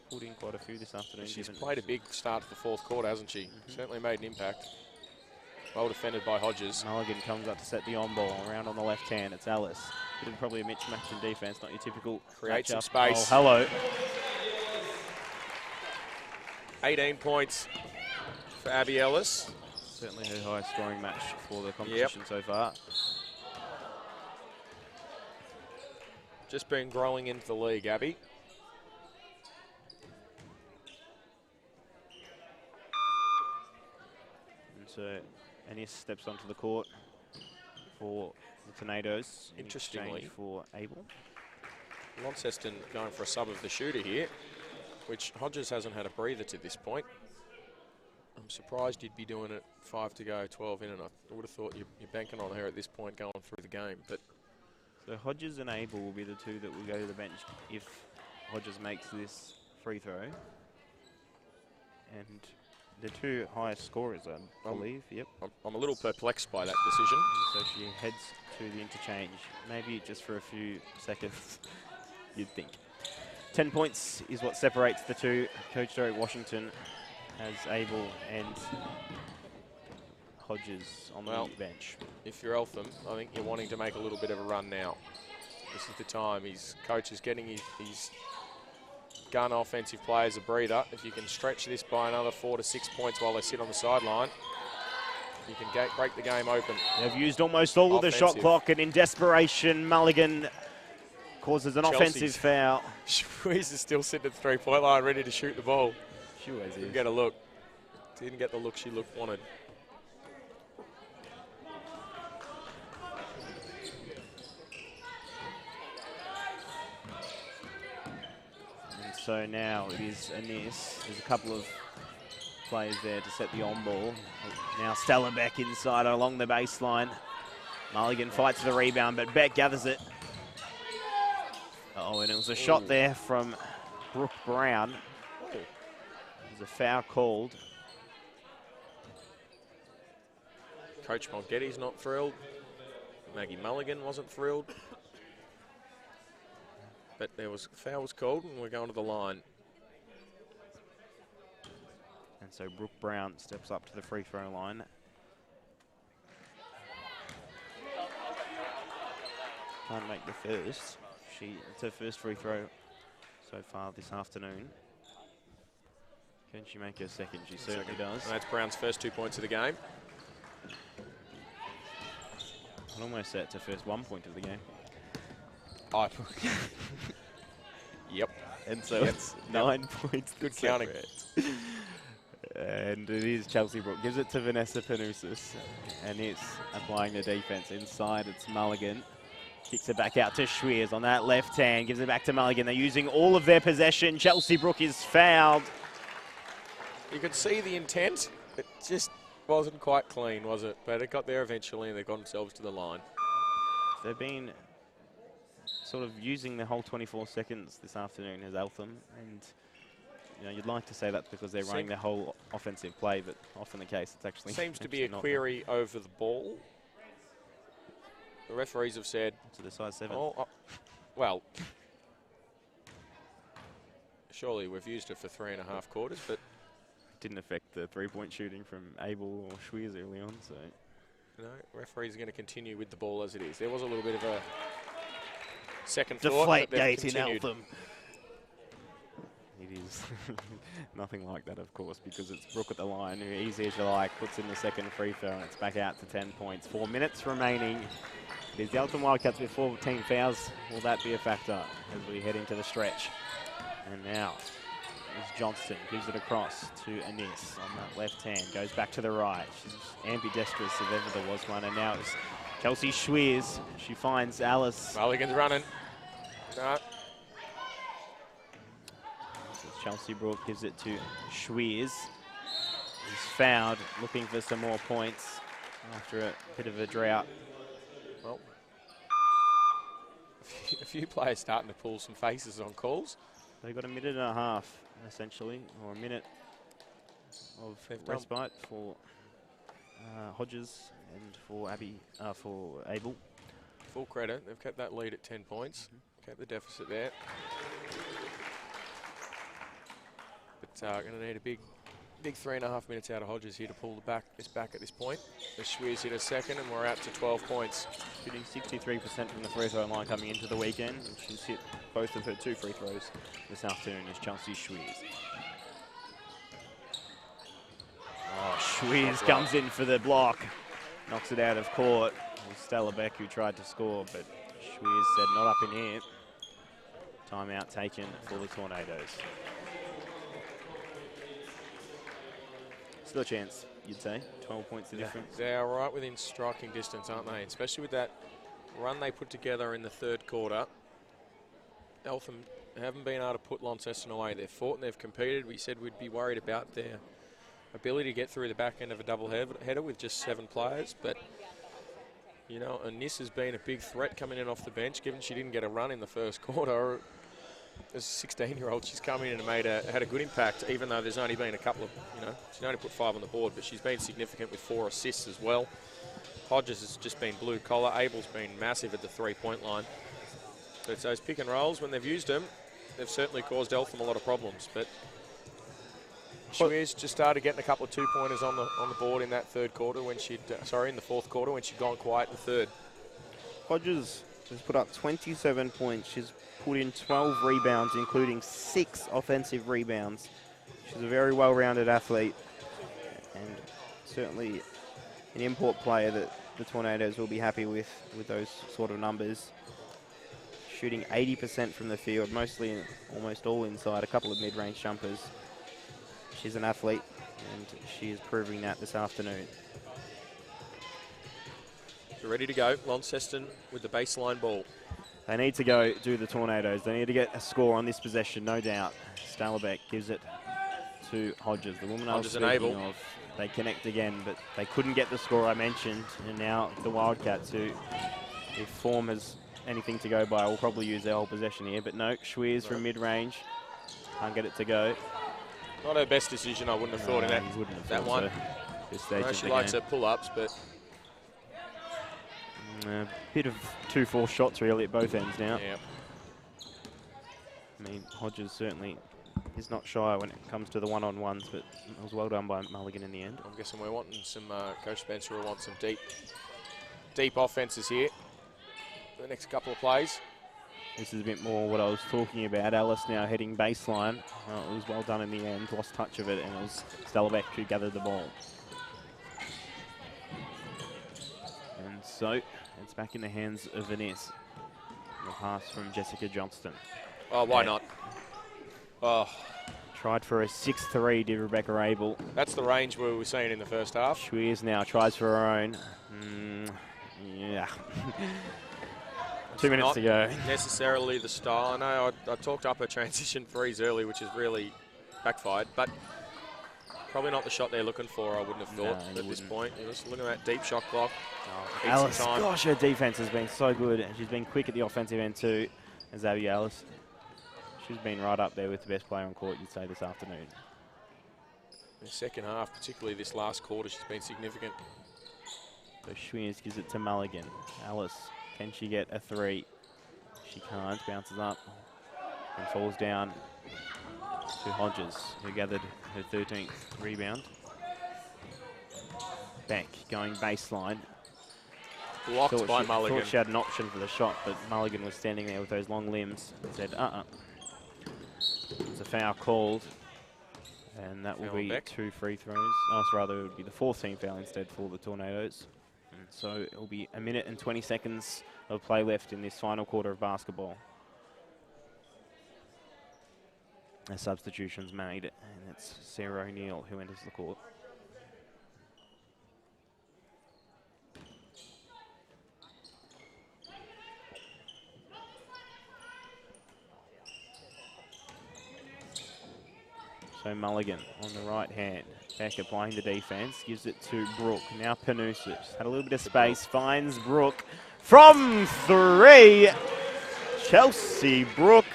pulled in quite a few this afternoon. She's played a big start to the 4th quarter, hasn't she? Certainly made an impact. Well defended by Hodges. Mulligan comes up to set the on ball. Around on the left hand, it's Ellis. Bit of probably a mismatch in defense, not your typical Create some matchup. space. Oh, hello. 18 points for Abby Ellis. Certainly her highest scoring match for the competition so far. Just been growing into the league, Abby. And so Ennis steps onto the court for the Tornadoes. Interestingly, for Abel. Launceston going for a sub of the shooter here, which Hodges hasn't had a breather to this point. I'm surprised you'd be doing it 5 to go, 12 in, and I would have thought you're banking on her at this point going through the game. But so Hodges and Abel will be the two that will go to the bench if Hodges makes this free throw. And the two highest scorers, I believe. Yep. I'm a little perplexed by that decision. So she heads to the interchange, maybe just for a few seconds, you'd think. 10 points is what separates the two. Coach Derek Washington has Abel and Hodges on the bench. If you're Eltham, I think you're wanting to make a little bit of a run now. This is the time. His coach is getting his gun offensive players a breather. If you can stretch this by another 4 to 6 points while they sit on the sideline, you can break the game open. They've used almost all of the shot clock, and in desperation, Mulligan causes an offensive foul. Schweez is still sitting at the three-point line, ready to shoot the ball. She always Didn't get a look. Didn't get the look she wanted. And so now it is Anis. There's a couple of players there to set the on ball. Now Stella Beck inside along the baseline. Mulligan fights for the rebound, but Beck gathers it. Oh, and it was a shot there from Brooke Brown. There's a foul called. Coach Mongetti's not thrilled. Maggie Mulligan wasn't thrilled. But there was foul was called, and we're going to the line. And so Brooke Brown steps up to the free throw line. Can't make the first. It's her first free throw so far this afternoon. Can she make her second? She certainly does. And that's Brown's first 2 points of the game. I'd almost say it's her first 1 point of the game. Yep. And so it's 9 points. Good counting. And it is Chelsea Brooke. Gives it to Vanessa Panousis. And it's applying the defense. Inside, it's Mulligan. Kicks it back out to Schweers on that left hand. Gives it back to Mulligan. They're using all of their possession. Chelsea Brooke is fouled. You could see the intent. It just wasn't quite clean, was it? But it got there eventually, and they got themselves to the line. They've been sort of using the whole 24 seconds this afternoon as Eltham. And you know, you'd like to say that's because they're running their whole offensive play, but often the case it's actually seems to be a query over the ball. The referees have said to the size 7. Well, surely we've used it for 3.5 quarters, but didn't affect the three-point shooting from Abel or Schweers early on. So no, referees are going to continue with the ball as it is. There was a little bit of a second deflate thought, gate in Eltham. It is nothing like that, of course, because it's Brooke at the line, who easy as you like, puts in the second free throw, and it's back out to 10 points. 4 minutes remaining. It is the Eltham Wildcats with 14 fouls. Will that be a factor as we head into the stretch? And now is Johnston, gives it across to Anis on that left hand, goes back to the right. She's ambidextrous if ever there was one, and now it's Chelsea Schweers. She finds Alice. Mulligan's running. No. Chelsea Brooke gives it to Schweers. He's fouled, looking for some more points after a bit of a drought. Well, a few players starting to pull some faces on calls. They've got a minute and a half, essentially, or a minute of They've done- respite for Hodges and for Abel. Full credit. They've kept that lead at 10 points. Kept the deficit there. But going to need a big 3.5 minutes out of Hodges here to pull this back at this point. The Schweers hit a second and we're out to 12 points. Shooting 63% from the free throw line coming into the weekend. And she's hit both of her 2 free throws this afternoon as Chelsea Schweers. Oh, Schweers comes in for the block. Knocks it out of court. It was Stella Beck who tried to score, but Schweers said not up in here. Timeout taken for the Tornadoes. Still a chance, you'd say. 12 points the difference. They are right within striking distance, aren't they? Especially with that run they put together in the third quarter. Eltham haven't been able to put Launceston away. They've fought and they've competed. We said we'd be worried about their ability to get through the back end of a double header with just 7 players. But, you know, Anis has been a big threat coming in off the bench, given she didn't get a run in the first quarter. As a 16-year-old, she's come in and had a good impact, even though there's only been a couple of, she's only put 5 on the board, but she's been significant with 4 assists as well. Hodges has just been blue collar. Abel's been massive at the 3-point line. So it's those pick and rolls, when they've used them, they've certainly caused Eltham a lot of problems. But Schweers just started getting a couple of 2-pointers on the board in that third quarter when in the fourth quarter when she'd gone quiet in the third. Hodges has put up 27 points. She's put in 12 rebounds, including 6 offensive rebounds. She's a very well-rounded athlete and certainly an import player that the Tornadoes will be happy with those sort of numbers. Shooting 80% from the field, almost all inside, a couple of mid-range jumpers. She's an athlete and she is proving that this afternoon. So ready to go, Launceston with the baseline ball. They need to go do the Tornadoes. They need to get a score on this possession, no doubt. Stallerbeck gives it to Hodges. The woman Hodges I was speaking of, they connect again, but they couldn't get the score I mentioned. And now the Wildcats, who, if form has anything to go by, will probably use their whole possession here. But no, Schweers from mid-range. Can't get it to go. Not her best decision, I wouldn't have thought in that one. So. This stage she likes her pull-ups, but... A bit of 2-4 shots really at both ends now. Yeah. I mean, Hodges certainly is not shy when it comes to the one-on-ones, but it was well done by Mulligan in the end. I'm guessing we're wanting some, Coach Spencer will want some deep offences here for the next couple of plays. This is a bit more what I was talking about. Alice now heading baseline. It was well done in the end, lost touch of it, and it was Stallerbeck who gathered the ball. And so it's back in the hands of Vanessa. The pass from Jessica Johnston. Oh, why not? Oh. Tried for a 6-3, did Rebecca Abel. That's the range we were seeing in the first half. Schweers now tries for her own. Yeah. 2 minutes to go. Necessarily the style. I know I talked up her transition threes early, which has really backfired, but probably not the shot they're looking for, I wouldn't have thought at this point. You're just looking at that deep shot clock. Alice, gosh, her defense has been so good, and she's been quick at the offensive end too, as Abby Alice. She's been right up there with the best player on court, you'd say, this afternoon. In the second half, particularly this last quarter, she's been significant. So Schweers gives it to Mulligan. Alice, can she get a 3? She can't, bounces up and falls down to Hodges, who gathered her 13th rebound. Beck going baseline. Blocked by Mulligan. Thought she had an option for the shot, but Mulligan was standing there with those long limbs and said, It's a foul called, and that will be 2 free throws. Oh, rather, it would be the 4th team foul instead for the Tornadoes. And so it will be 1 minute and 20 seconds of play left in this final quarter of basketball. A substitution's made, and it's Sarah O'Neill who enters the court. So Mulligan on the right hand. Beck applying the defense, gives it to Brooke. Now Panusis had a little bit of space, finds Brooke from 3. Chelsea Brooke.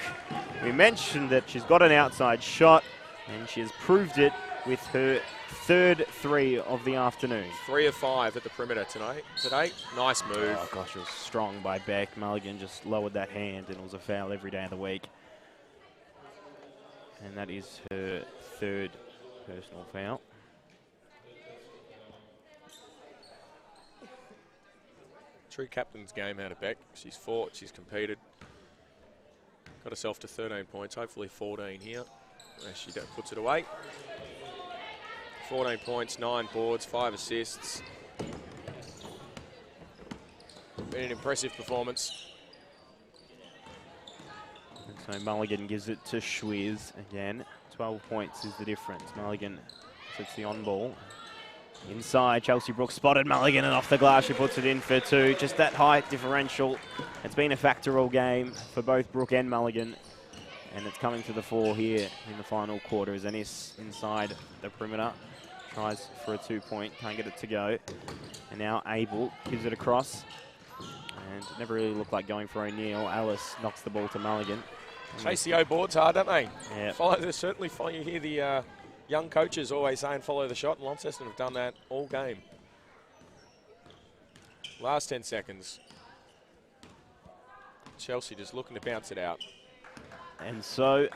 We mentioned that she's got an outside shot, and she has proved it with her third three of the afternoon. 3 of 5 at the perimeter today. Nice move. Oh gosh, it was strong by Beck. Mulligan just lowered that hand, and it was a foul every day of the week. And that is her third personal foul. True captain's game out of Beck. She's fought, she's competed. Got herself to 13 points, hopefully 14 here. As she puts it away. 14 points, 9 boards, 5 assists. Been an impressive performance. And so Mulligan gives it to Schwiz again. 12 points is the difference. Mulligan sets the on ball. Inside, Chelsea Brooks spotted Mulligan, and off the glass she puts it in for 2. Just that height differential. It's been a factor all game for both Brooke and Mulligan. And it's coming to the fore here in the final quarter as Ennis inside the perimeter. Tries for a 2-point, can't get it to go. And now Abel gives it across. And never really looked like going for O'Neill. Alice knocks the ball to Mulligan. Chase the O boards hard, don't they? Yeah. Certainly follow. You hear the young coaches always saying follow the shot, and Launceston have done that all game. Last 10 seconds. Chelsea just looking to bounce it out. And so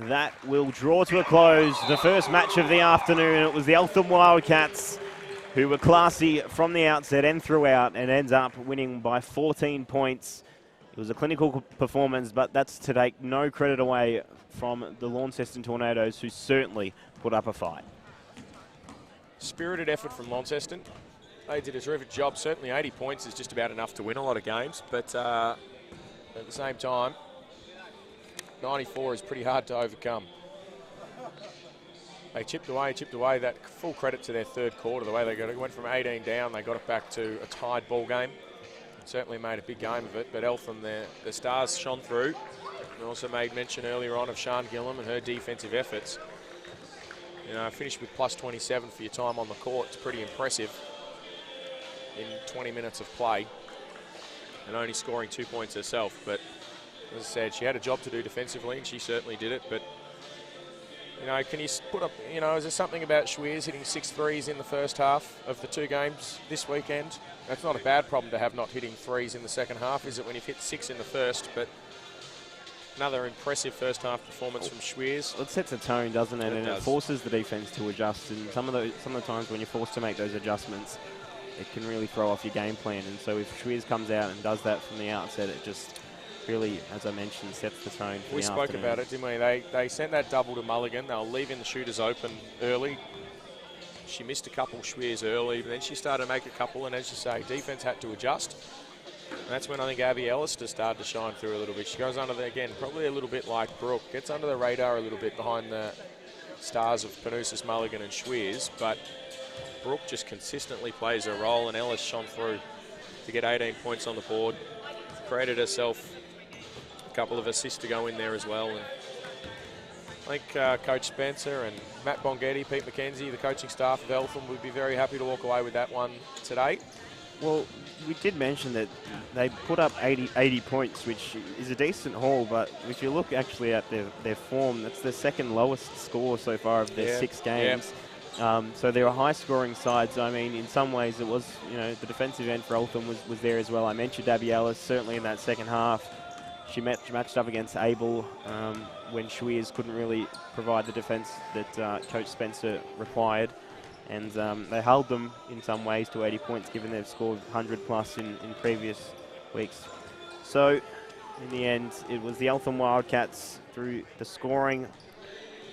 that will draw to a close the first match of the afternoon. It was the Eltham Wildcats, who were classy from the outset and throughout, and ends up winning by 14 points. It was a clinical performance, but that's to take no credit away from the Launceston Tornadoes, who certainly put up a fight. Spirited effort from Launceston. They did a terrific job. Certainly 80 points is just about enough to win a lot of games, but at the same time, 94 is pretty hard to overcome. They chipped away. That full credit to their third quarter, the way they got it. Went from 18 down, they got it back to a tied ball game. Certainly made a big game of it, but Eltham, the stars shone through. And also made mention earlier on of Sian Gillam and her defensive efforts. You know, finished with plus 27 for your time on the court. It's pretty impressive in 20 minutes of play, and only scoring 2 points herself. But as I said, she had a job to do defensively, and she certainly did it. But you know, can you put up, you know, is there something about Schwiz hitting 6 threes in the first half of the 2 games this weekend? That's not a bad problem to have, not hitting threes in the second half, is it, when you've hit 6 in the first? But another impressive first half performance from Schwiz. It sets a tone, doesn't it? And does. it forces the defense to adjust. And some of the times when you're forced to make those adjustments, it can really throw off your game plan. And so if Schwiz comes out and does that from the outset, it just really, as I mentioned, sets the tone for We the spoke afternoon. about it, didn't we? They sent that double to Mulligan. They were leaving the shooters open early. She missed a couple Schwiz early, but then she started to make a couple, and as you say, defense had to adjust. And that's when I think Abby Ellister started to shine through a little bit. She goes under there again, probably a little bit like Brooke, gets under the radar a little bit behind the stars of Panousis, Mulligan and Schwiz, but Brooke just consistently plays her role, and Ellis shone through to get 18 points on the board, created herself a couple of assists to go in there as well. And I think Coach Spencer and Matt Bonghetti, Pete McKenzie, the coaching staff of Eltham would be very happy to walk away with that one today. Well, we did mention that they put up 80 points, which is a decent haul, but if you look actually at their form, that's the second lowest score so far of their 6 games. So they're a high-scoring side. So, I mean, in some ways it was, you know, the defensive end for Eltham was there as well. I mentioned Abby Ellis, certainly in that second half. She matched up against Abel when Schwiz couldn't really provide the defence that Coach Spencer required. And they held them in some ways to 80 points, given they've scored 100 plus in previous weeks. So in the end, it was the Eltham Wildcats through the scoring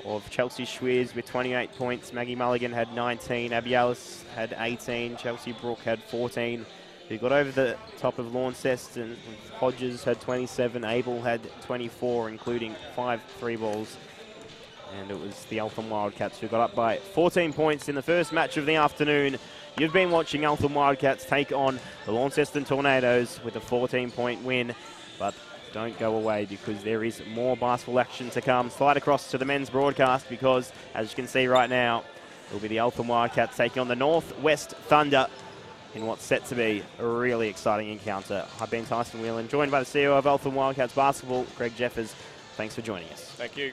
of Chelsea Schwiz with 28 points. Maggie Mulligan had 19, Abby Alice had 18, Chelsea Brooke had 14. Who got over the top of Launceston. Hodges had 27, Abel had 24, including 5 3 balls. And it was the Eltham Wildcats who got up by 14 points in the first match of the afternoon. You've been watching Eltham Wildcats take on the Launceston Tornadoes with a 14-point win. But don't go away, because there is more basketball action to come. Slide across to the men's broadcast, because as you can see right now, it will be the Eltham Wildcats taking on the Northwest Thunder in what's set to be a really exciting encounter. I've been Tyson Whelan, joined by the CEO of Eltham Wildcats Basketball, Greg Jeffers. Thanks for joining us. Thank you.